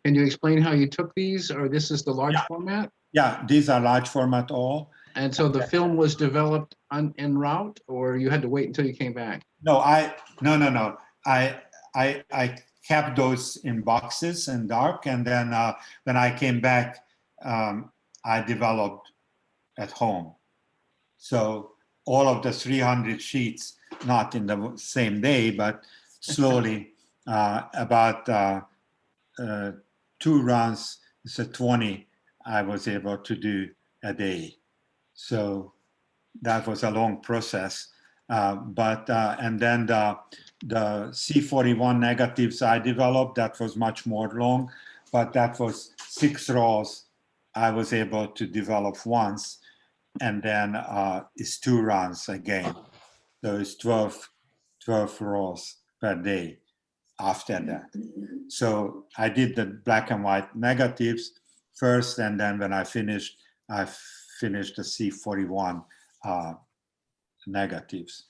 Can you explain how you took these, or this is the large format? Yeah, these are large format all. And so the film was developed en route, or you had to wait until you came back? No, no. I kept those in boxes in dark, and then when I came back, I developed at home. So all of the 300 sheets, not in the same day, but slowly, about 2 runs, so 20, I was able to do a day. So that was a long process. And then the C41 negatives I developed, that was much more long, but that was 6 rolls I was able to develop once, and then it's 2 runs again. So it's 12 rolls per day after that. So I did the black and white negatives first, and then when I finished the C41 negatives.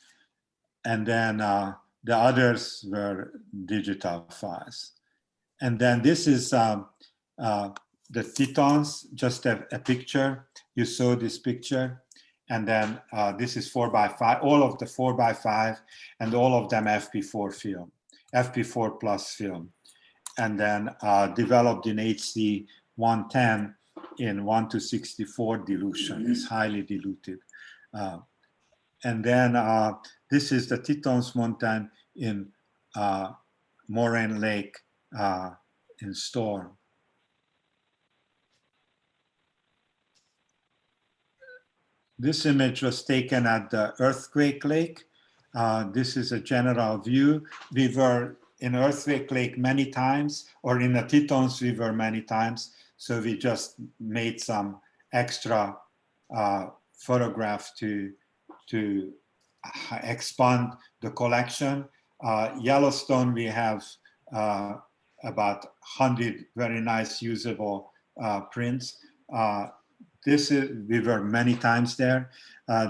And then the others were digital files. And then this is the Tetons, just a picture. You saw this picture. And then this is 4x5, all of the 4x5, and all of them FP4 film, FP4 plus film. And then developed in HC 110 in 1:64 dilution. It's highly diluted. And then this is the Tetons mountain in Moraine Lake in Storm. This image was taken at the Earthquake Lake. This is a general view. We were in Earthquake Lake many times, or in the Tetons we were many times. So we just made some extra photograph to expand the collection. Yellowstone, we have about 100 very nice usable prints. We were many times there.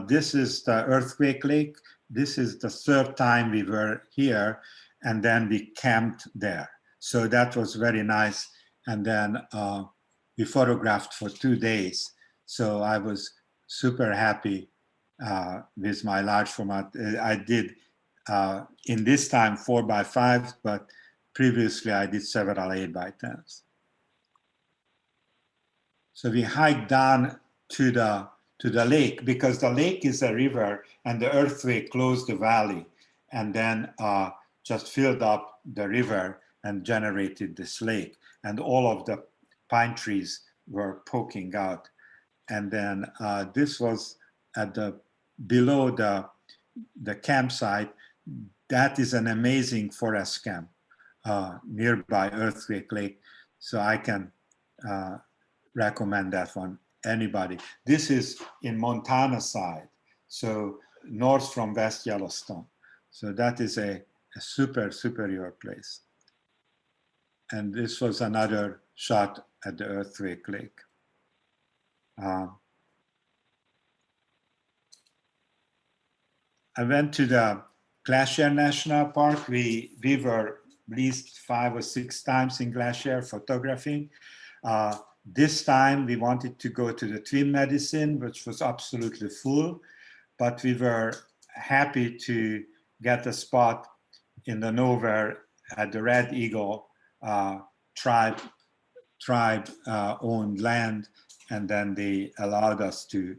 This is the Earthquake Lake. This is the third time we were here, and then we camped there. So that was very nice. And then we photographed for 2 days. So I was super happy with my large format. I did in this time 4x5, but previously I did several 8x10s. So we hiked down to the lake, because the lake is a river and the earthquake closed the valley and then just filled up the river and generated this lake. And all of the pine trees were poking out. And then this was at below the campsite. That is an amazing forest camp nearby Earthquake Lake. So I can recommend that one, anybody. This is in Montana side, so north from West Yellowstone. So that is a superior place. And this was another shot at the Earthquake Lake. I went to the Glacier National Park. We were at least 5 or 6 times in Glacier photographing. This time we wanted to go to the Twin Medicine, which was absolutely full, but we were happy to get a spot in the nowhere at the Red Eagle tribe owned land, and then they allowed us to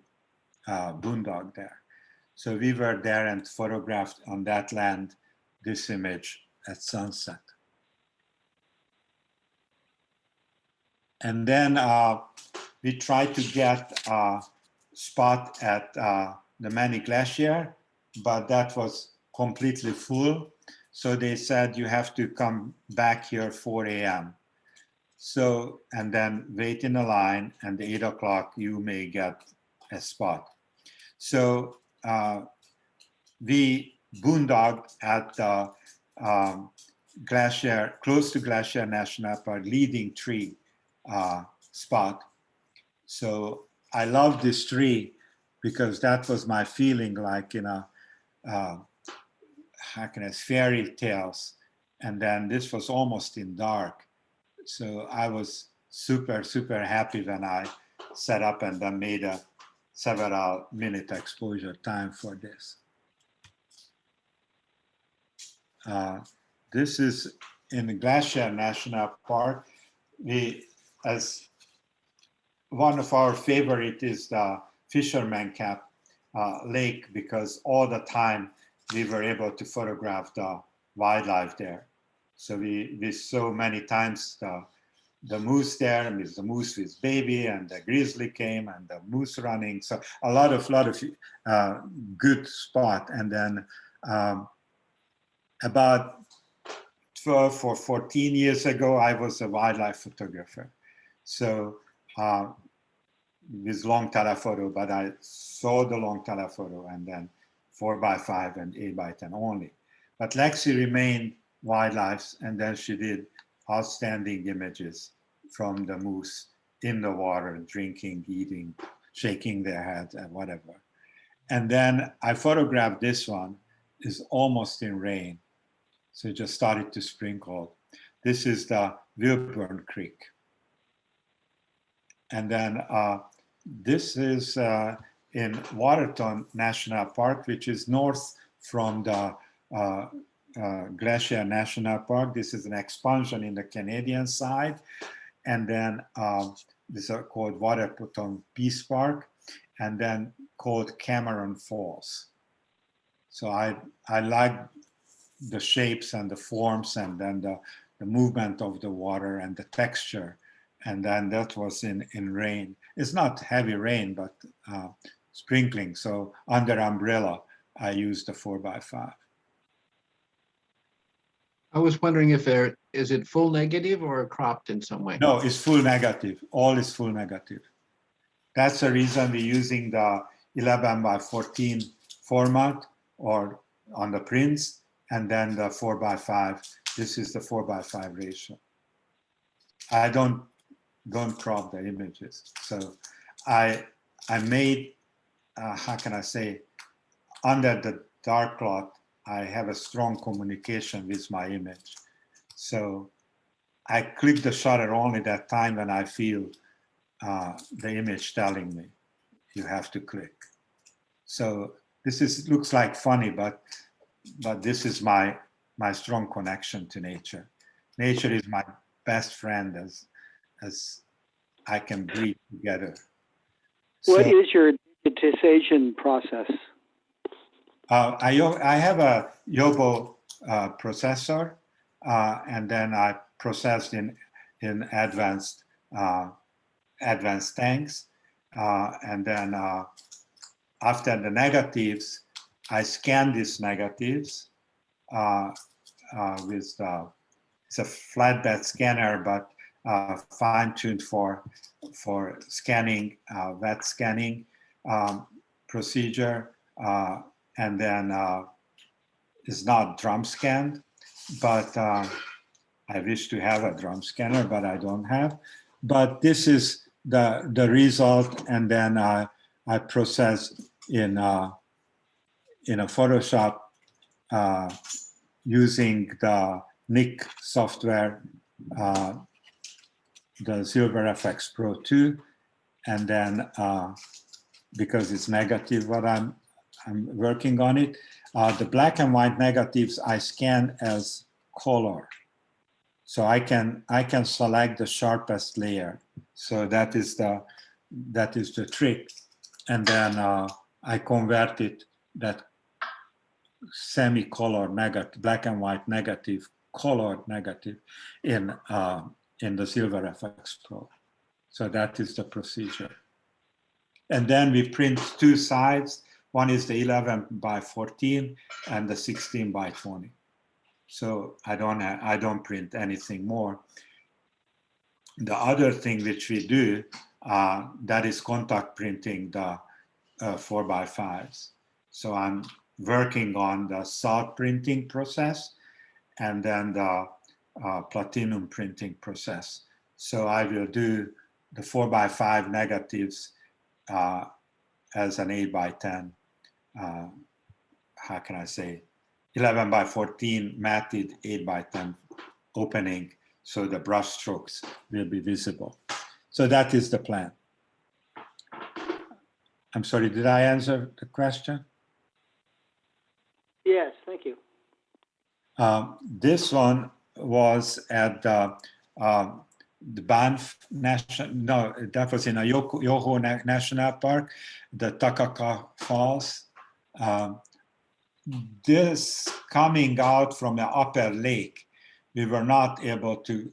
boondock there. So we were there and photographed on that land this image at sunset. And then we tried to get a spot at the Many Glacier, but that was completely full. So they said, you have to come back here 4 a.m. So, and then wait in a line, and at 8 o'clock you may get a spot. So we boondogged at the Glacier, close to Glacier National Park, leading tree spot. So I love this tree because that was my feeling, like in a how can I say, fairy tales. And then this was almost in dark. So I was super happy when I set up and then made a several minute exposure time for this. This is in the Glacier National Park. As one of our favorite is the Fisherman Cap Lake, because all the time we were able to photograph the wildlife there. So we saw many times the moose there, and the moose with baby, and the grizzly came, and the moose running. So a lot of good spot. And then about 12 or 14 years ago, I was a wildlife photographer. So with long telephoto, but I saw the long telephoto and then 4x5 and 8x10 only. But Lexi remained wildlife, and then she did outstanding images from the moose in the water, drinking, eating, shaking their heads and whatever. And then I photographed this one, is almost in rain. So it just started to sprinkle. This is the Wilburn Creek. And then this is in Waterton National Park, which is north from the Glacier National Park. This is an expansion in the Canadian side. And then this is called Waterton Peace Park, and then called Cameron Falls. So I like the shapes and the forms, and then the movement of the water and the texture. And then that was in rain. It's not heavy rain, but sprinkling. So under umbrella, I use the 4x5. I was wondering if is it full negative or cropped in some way? No, it's full negative. All is full negative. That's the reason we're using the 11x14 format or on the prints, and then the 4x5. This is the 4x5 ratio. I don't crop the images. So I made, how can I say, under the dark cloth, I have a strong communication with my image. So I click the shutter only that time when I feel the image telling me you have to click. So this looks like funny, but this is my strong connection to nature. Nature is my best friend as I can breathe together. What So, is your digitization process? I have a Yobo processor, and then I processed in advanced tanks, and then after the negatives, I scan these negatives with it's a flatbed scanner, but fine-tuned for scanning, wet scanning procedure, and then it's not drum scanned, but I wish to have a drum scanner, but I don't have. But this is the result, and then I process in a Photoshop using the NIC software, the SilverFX Pro 2, and then because it's negative, what I'm working on it. The black and white negatives I scan as color, so I can select the sharpest layer. So that is the trick, and then I convert it that semi-color negative, black and white negative, colored negative in the SilverFX Pro. So that is the procedure. And then we print two sides. One is the 11x14 and the 16x20. So I don't print anything more. The other thing which we do, that is contact printing the 4x5s. So I'm working on the salt printing process and then the platinum printing process. So I will do the 4x5 negatives as an 8x10, how can I say, 11x14 matted 8x10 opening, so the brush strokes will be visible. So that is the plan. I'm sorry, did I answer the question? Yes, thank you. This one was at the Banff National, no, that was in a Yoho National Park, the Takaka Falls. This coming out from the upper lake, we were not able to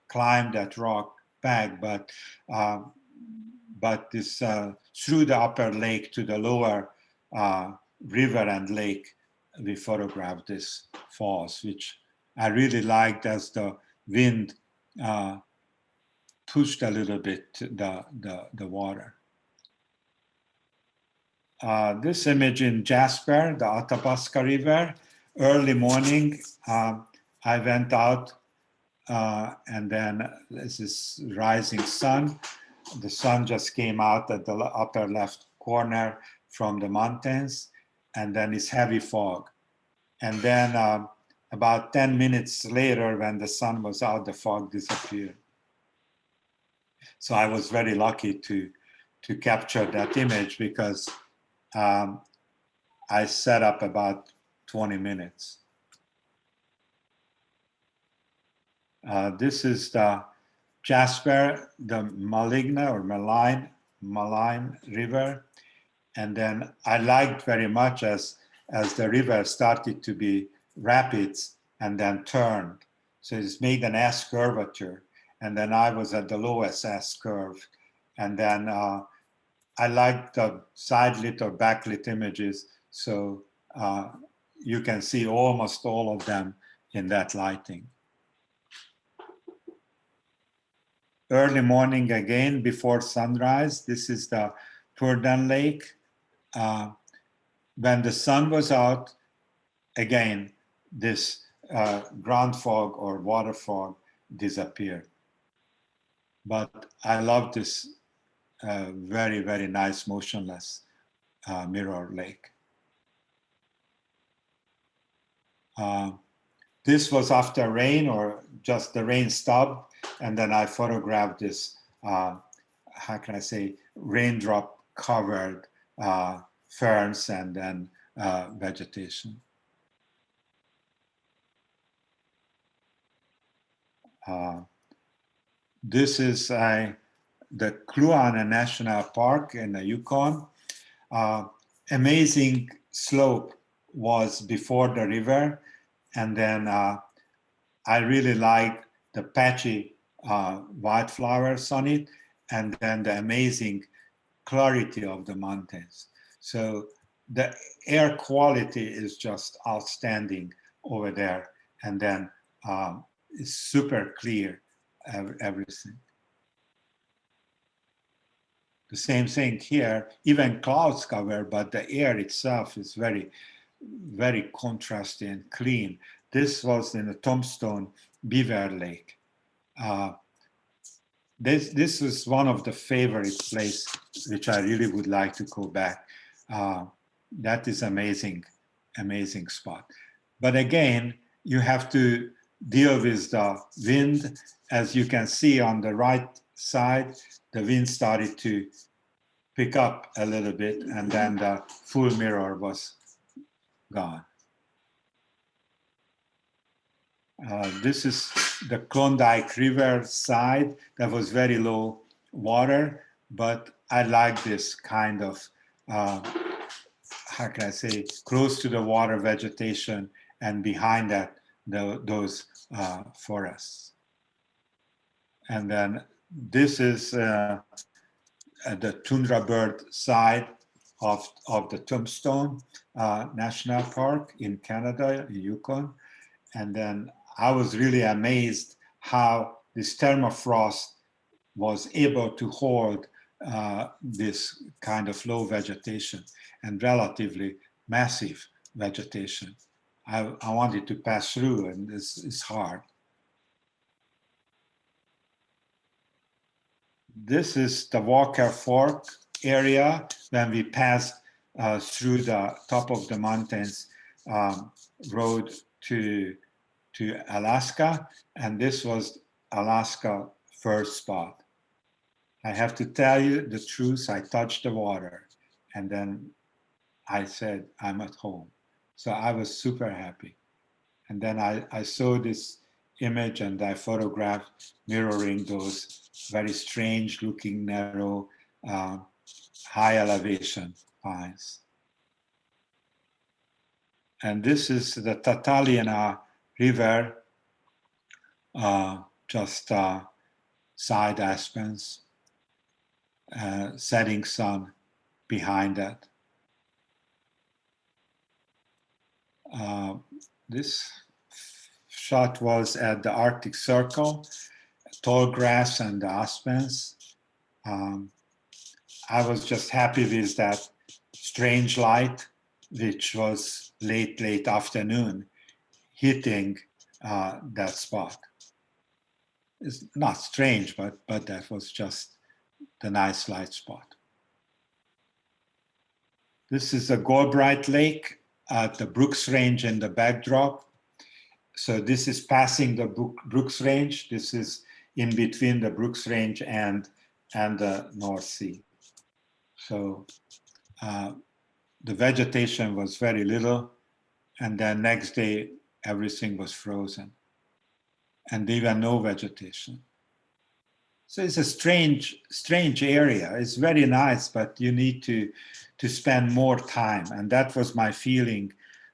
climb that rock back, but this through the upper lake to the lower river and lake, we photographed this falls, which I really liked as the wind pushed a little bit the water. This image in Jasper, the Athabasca River, early morning, I went out and then this is rising sun. The sun just came out at the upper left corner from the mountains, and then it's heavy fog. And then about 10 minutes later, when the sun was out, the fog disappeared. So I was very lucky to capture that image because I set up about 20 minutes. This is the Jasper, the Malign River. And then I liked very much as the river started to be rapids and then turned. So it's made an S curvature. And then I was at the lowest S curve. And then I like the side lit or backlit images, so you can see almost all of them in that lighting. Early morning again, before sunrise. This is the Purdan Lake. When the sun was out, again, this ground fog or water fog disappeared. But I love this very, very nice motionless mirror lake. This was after rain, or just the rain stopped, and then I photographed this, how can I say, raindrop covered ferns and then vegetation. This is the Kluane National Park in the Yukon. Amazing slope was before the river, and then I really like the patchy wildflowers on it, and then the amazing clarity of the mountains. So the air quality is just outstanding over there, and then it's super clear, everything. The same thing here, even clouds cover, but the air itself is very, very contrasty and clean. This was in the Tombstone Beaver Lake. This was one of the favorite places which I really would like to go back. That is amazing, amazing spot. But again, you have to deal with the wind. As you can see on the right side, the wind started to pick up a little bit, and then the full mirror was gone. This is the Klondike River side. That was very low water, but I like this kind of, how can I say, close to the water vegetation, and behind that, those forests. And then this is the tundra bird side of the Tombstone National Park in Canada, in Yukon. And then I was really amazed how this permafrost was able to hold this kind of low vegetation and relatively massive vegetation. I wanted to pass through, and it's hard. This is the Walker Fork area. When we passed through the top of the mountains road to Alaska, and this was Alaska first spot. I have to tell you the truth, I touched the water, and then I said, I'm at home. So I was super happy. And then I saw this image, and I photographed mirroring those very strange looking narrow high elevation pines. And this is the Tatalina River, just side aspens, setting sun behind that. This shot was at the Arctic Circle, tall grass and the aspens. I was just happy with that strange light, which was late afternoon, hitting that spot. It's not strange, but that was just the nice light spot. This is a Goldbright Lake at the Brooks Range in the backdrop. So this is passing the Brooks Range. This is in between the Brooks Range and the North Sea. So the vegetation was very little, and then next day everything was frozen, and even no vegetation. So it's a strange area. It's very nice, but you need to spend more time, and that was my feeling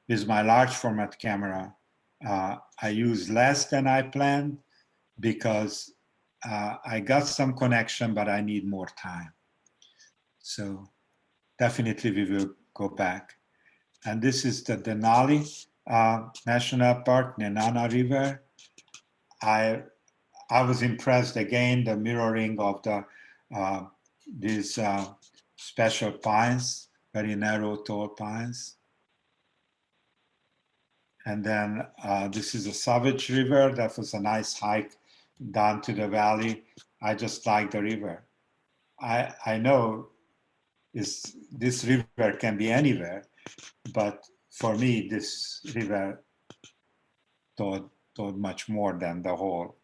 with my large format camera. I used less than I planned because I got some connection, but I need more time. So definitely we will go back. And this is the Denali National Park, Nenana River. I was impressed again, the mirroring of these special pines, very narrow, tall pines. And then this is a Savage River. That was a nice hike down to the valley. I just like the river. I know this river can be anywhere, but for me, this river told much more than the whole.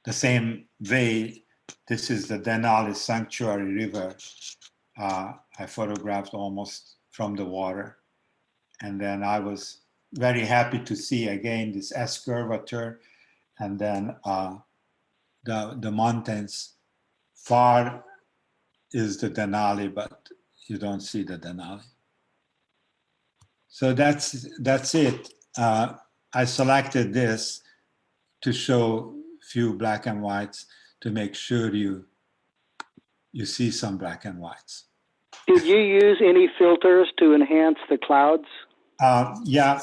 The same way, this is the Denali Sanctuary River. I photographed almost from the water. And then I was very happy to see again this S curvature, and then the mountains. Far is the Denali, but you don't see the Denali. So that's it. I selected this to show few black and whites to make sure you see some black and whites. Did you use any filters to enhance the clouds? Yeah,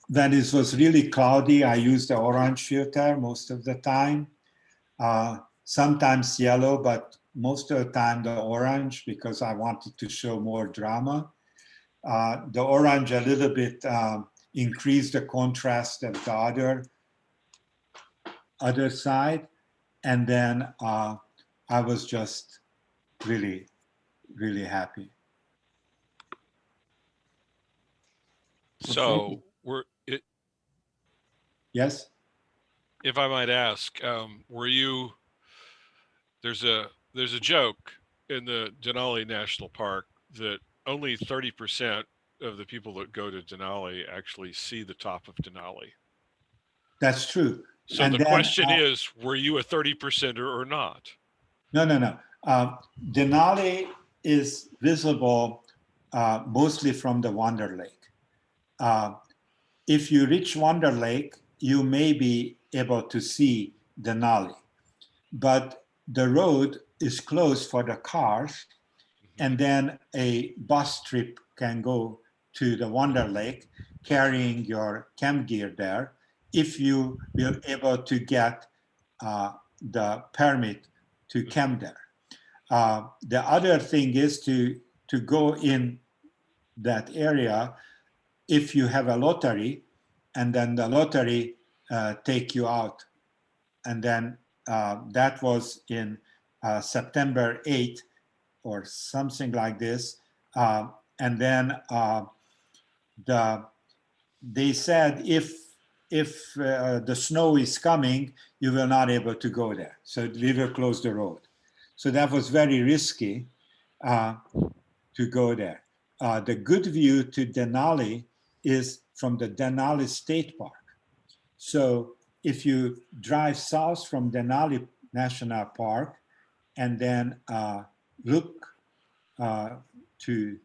when it was really cloudy, I used the orange filter most of the time. Sometimes yellow, but most of the time the orange, because I wanted to show more drama. The orange a little bit increased the contrast of the other side. And then I was just really, really happy. So Yes? if I might ask, were you, there's a joke in the Denali National Park that only 30% of the people that go to Denali actually see the top of Denali. That's true. So and the question is, were you a 30%er or not? No. Denali is visible mostly from the Wonder Lake. If you reach Wonder Lake, you may be able to see Denali, but the road is closed for the cars, and then a bus trip can go to the Wonder Lake carrying your camp gear there if you will able to get the permit to camp there. The other thing is to go in that area if you have a lottery, and then the lottery take you out. And then that was in September 8th or something like this. And then they said if the snow is coming, you will not able to go there. So we will close the road. So that was very risky to go there. The good view to Denali is from the Denali State Park. So if you drive south from Denali National Park and then look to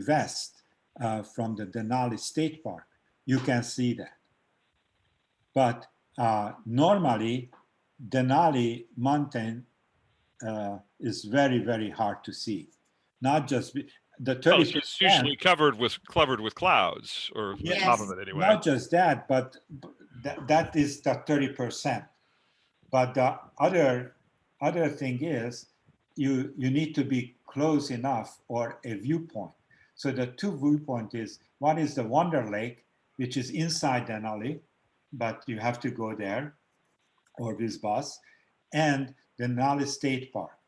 west from the Denali State Park, you can see that. But normally, Denali Mountain is very, very hard to see. Not just the 30%. It's usually covered with clouds, or yes, top of it anyway. Not just that, but that is the 30%. But the other thing is you need to be close enough or a viewpoint. So the two viewpoint is, one is the Wonder Lake, which is inside Denali, but you have to go there or with bus, and Denali State Park.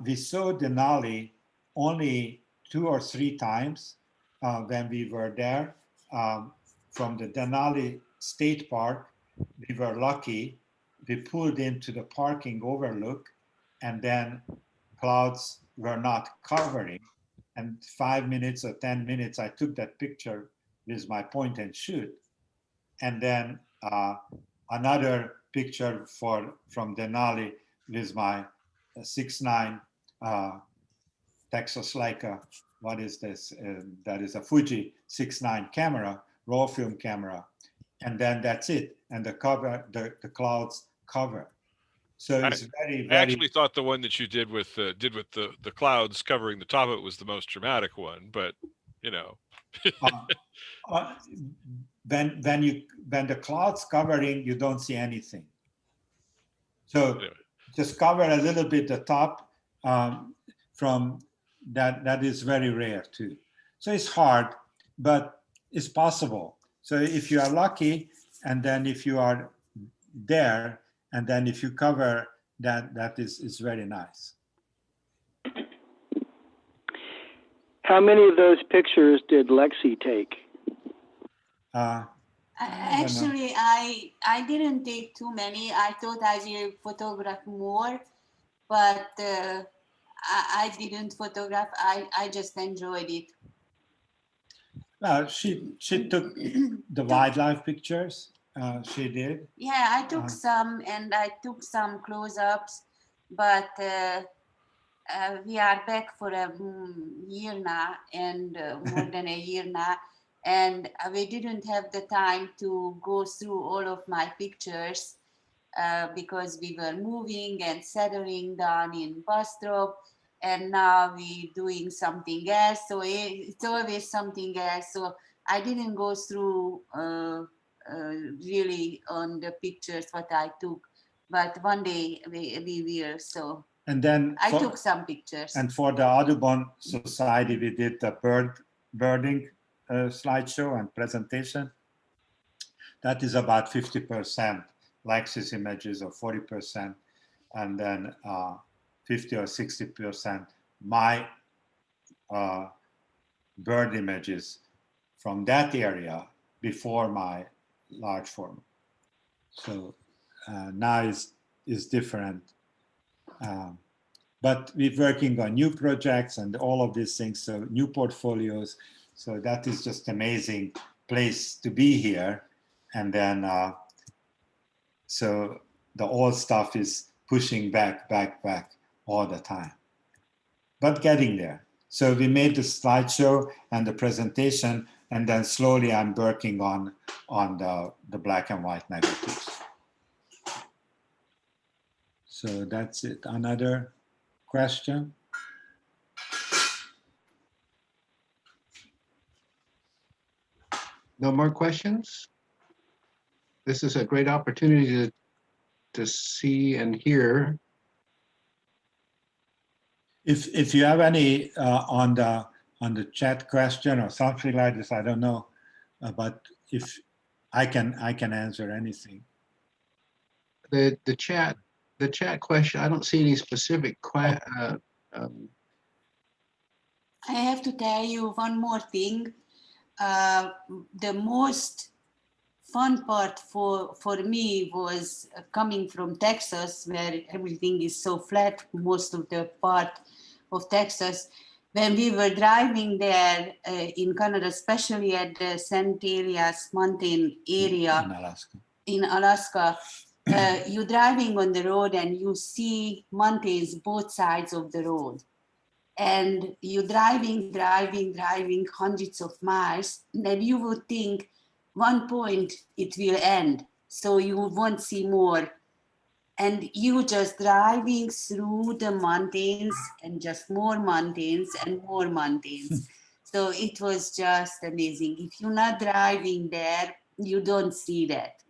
We saw Denali only 2 or 3 times when we were there. From the Denali State Park, we were lucky. We pulled into the parking overlook, and then clouds were not covering. And 5 minutes or 10 minutes, I took that picture with my point and shoot. And then another picture from Denali with my 6.9 Texas Leica. What is this? That is a Fuji 6.9 camera, raw film camera. And then that's it. And the clouds cover. So I- it's very, I very, actually thought the one that you did with the clouds covering the top of it was the most dramatic one, but you know, uh, uh, when the clouds covering, you don't see anything. So anyway. just cover a little bit the top from that is very rare too. So it's hard, but it's possible. So if you are lucky, and then if you are there, and then if you cover that, that is very nice. How many of those pictures did Lexi take? I don't know. Actually, I didn't take too many. I thought I will photograph more, but I didn't photograph. I just enjoyed it. She took the wildlife pictures. She did. Yeah, I took some, and I took some close-ups, but we are back for a year now, and more than a year now, and we didn't have the time to go through all of my pictures because we were moving and settling down in Bastrop, and now we're doing something else. So it's always something else. So I didn't go through really on the pictures what I took, but one day we will. So And then I took some pictures. And for the Audubon Society, we did the birding slideshow and presentation. That is about 50%. Lexi's images are 40%, and then 50 or 60% my bird images from that area before my large format. So now is different. But we're working on new projects and all of these things, so new portfolios. So that is just amazing place to be here. And then, so the old stuff is pushing back all the time, but getting there. So we made the slideshow and the presentation, and then slowly I'm working on the black and white negatives. So that's it. Another question? No more questions? This is a great opportunity to see and hear. If you have any on the chat question or something like this, I don't know, but if I can answer anything. The chat question, I don't see any specific I have to tell you one more thing. The most fun part for me was coming from Texas, where everything is so flat, most of the part of Texas. When we were driving there in Canada, especially at the St. Elias mountain area in Alaska, you're driving on the road and you see mountains both sides of the road. And you're driving hundreds of miles, and you would think one point it will end, so you won't see more. And you just driving through the mountains and just more mountains and more mountains. So it was just amazing. If you're not driving there, you don't see that.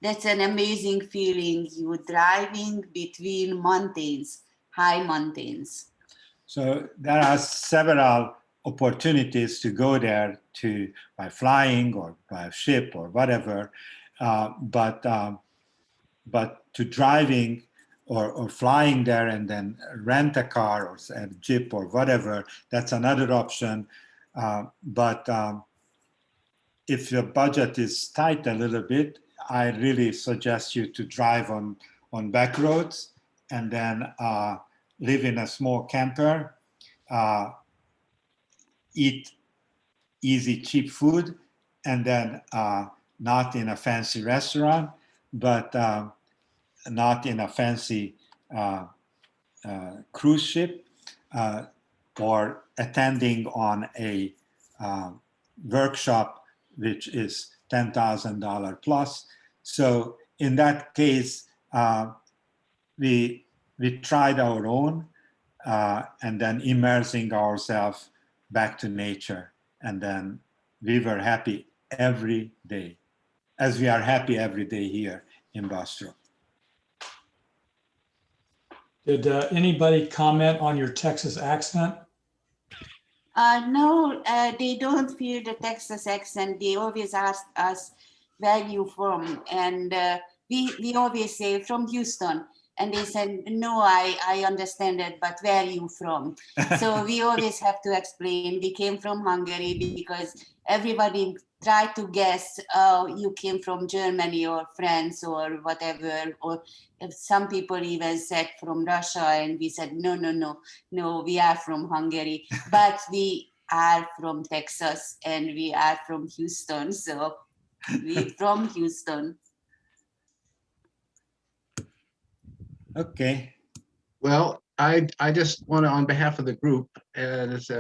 That's an amazing feeling. You're driving between mountains, high mountains. So there are several opportunities to go there by flying or by ship or whatever, but to driving or flying there and then rent a car or a jeep or whatever, that's another option. But if your budget is tight a little bit, I really suggest you to drive on back roads and then live in a small camper, eat easy, cheap food, and then not in a fancy restaurant, but not in a fancy cruise ship, or attending on a workshop which is $10,000 plus. So in that case, we tried our own, and then immersing ourselves back to nature, and then we were happy every day, as we are happy every day here in Bastrop. Did anybody comment on your Texas accent? No, they don't feel the Texas accent. They always ask us where you from, and we always say from Houston, and they said no, I understand it, but where you from? So we always have to explain we came from Hungary, because everybody tried to guess you came from Germany or France or whatever, or if some people even said from Russia, and we said no, we are from Hungary, but we are from Texas and we are from Houston, so we from Houston. Okay. Well, I just want to, on behalf of the group, as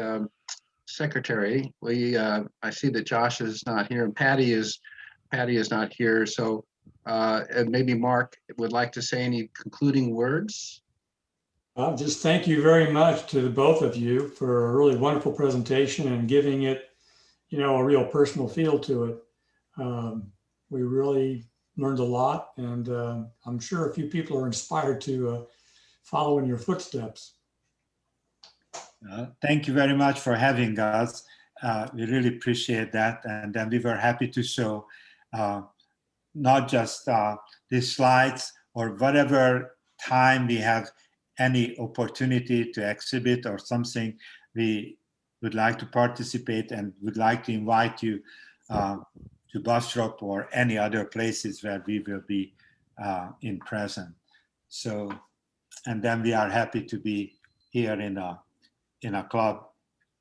secretary, I see that Josh is not here and Patty is not here. So and maybe Mark would like to say any concluding words. Just thank you very much to the both of you for a really wonderful presentation and giving it, a real personal feel to it. We really learned a lot, and I'm sure a few people are inspired to follow in your footsteps. Thank you very much for having us. We really appreciate that. And then we were happy to show not just these slides, or whatever time we have any opportunity to exhibit or something, we would like to participate and would like to invite you to Bastrop or any other places where we will be in present. So, and then we are happy to be here in a club.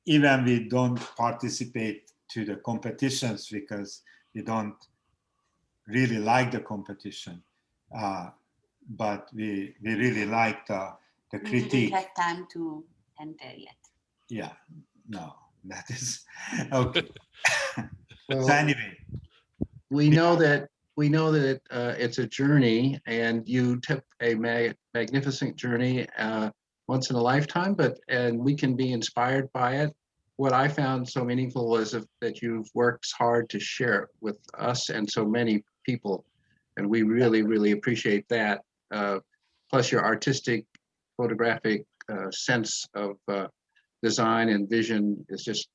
Even we don't participate to the competitions because we don't really like the competition, but we really like the We critique. didn't have time to enter yet. Yeah, no, that is okay. Well, So anyway, we know that it's a journey, and you took a magnificent journey once in a lifetime, and we can be inspired by it. What I found so meaningful was that you've worked hard to share it with us and so many people, and we really, really appreciate that. Plus your artistic, photographic sense of design and vision is just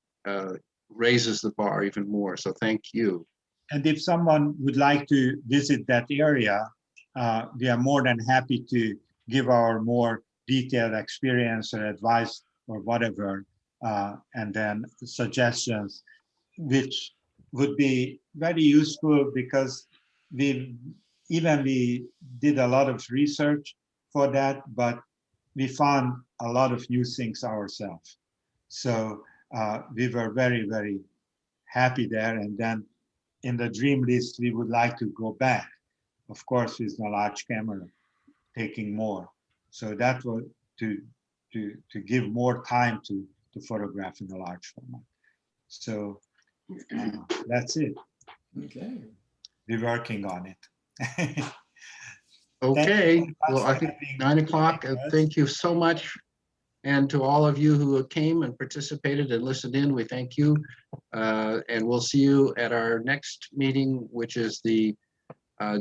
raises the bar even more. So thank you. and if someone would like to visit that area, we are more than happy to give our more detailed experience or advice or whatever, and then suggestions, which would be very useful, because we did a lot of research for that, but we found a lot of new things ourselves. So we were very, very happy there. And then in the dream list, we would like to go back, of course, with a large camera, taking more. So that was to give more time to photograph in a large format. So that's it. Okay. We're working on it. Okay, well, I think 9 o'clock. Thank you so much. And to all of you who came and participated and listened in, we thank you. And we'll see you at our next meeting, which is the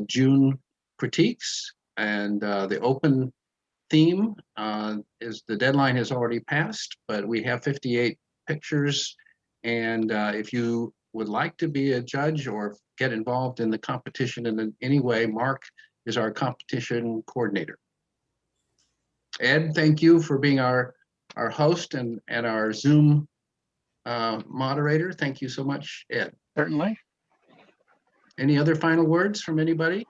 June critiques. And the open theme is the deadline has already passed, but we have 58 pictures. And if you would like to be a judge or get involved in the competition in any way, Mark is our competition coordinator. Ed, thank you for being our host and our Zoom moderator. Thank you so much, Ed. Certainly. Any other final words from anybody?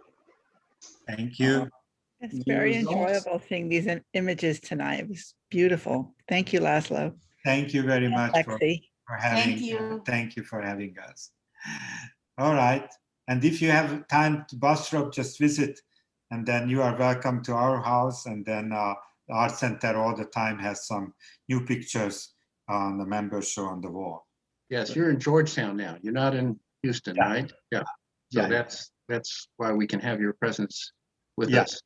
Thank you. It's The very results. enjoyable seeing these images tonight. It was beautiful. Thank you, Laszlo. Thank you very much Lexi. for having. Thank you. Thank you for having us. All right. And if you have time to Bastrop, just visit, and then you are welcome to our house. And then the Art Center all the time has some new pictures on the member show on the wall. Yes, you're in Georgetown now. You're not in Houston, Yeah. right? Yeah. So Yeah. that's why we can have your presence with Yeah. us.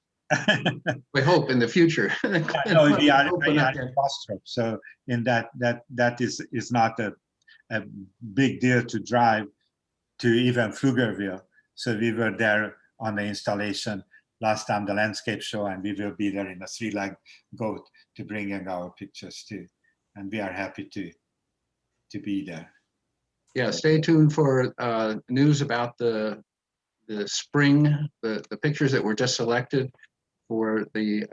We hope in the future. No, we are Open up in Bastrop, so in that is not a big deal to drive to even Pflugerville. So we were there on the installation last time, the landscape show, and we will be there in a 3-leg goat to bring in our pictures too. And we are happy to be there. Yeah, stay tuned for news about the spring, the pictures that were just selected for the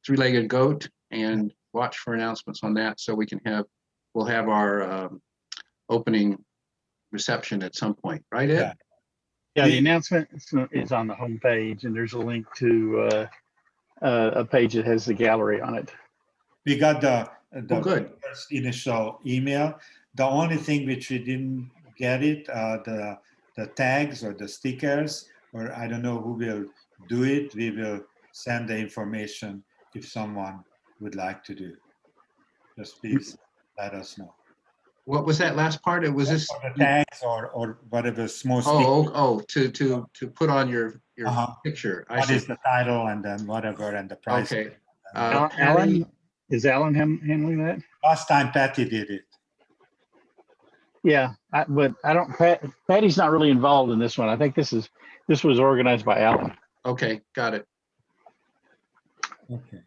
3-legged goat, and watch for announcements on that, so we'll have our opening reception at some point, right, Ed? Yeah, the announcement is on the homepage, and there's a link to a page that has the gallery on it. We got the good. first initial email. The only thing which we didn't get it, the tags or the stickers, or I don't know who will do it. We will send the information if someone would like to do. Just please let us know. What was that last part? It was this Or the tags or whatever small. To put on your picture. What is the title and then whatever and the price. Okay. Alan, is Alan handling that? Last time Patty did it. Yeah, but I don't. Patty's not really involved in this one. I think this was organized by Alan. Okay, got it. Okay.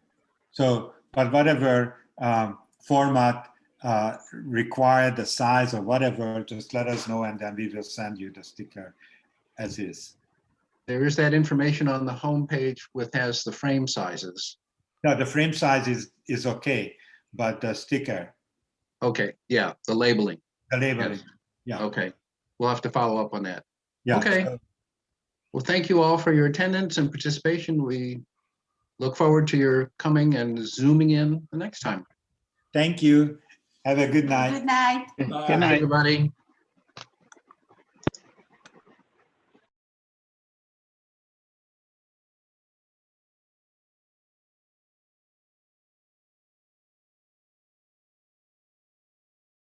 So, but whatever format required, the size or whatever, just let us know, and then we will send you the sticker as is. There is that information on the homepage has the frame sizes. No, the frame size is okay, but the sticker. Okay, yeah, the labeling. The labeling. Yes. Yeah. Okay, we'll have to follow up on that. Yeah. Okay. So, well, thank you all for your attendance and participation. We look forward to your coming and zooming in the next time. thank you. Have a good night. Good night. Good night. Everybody.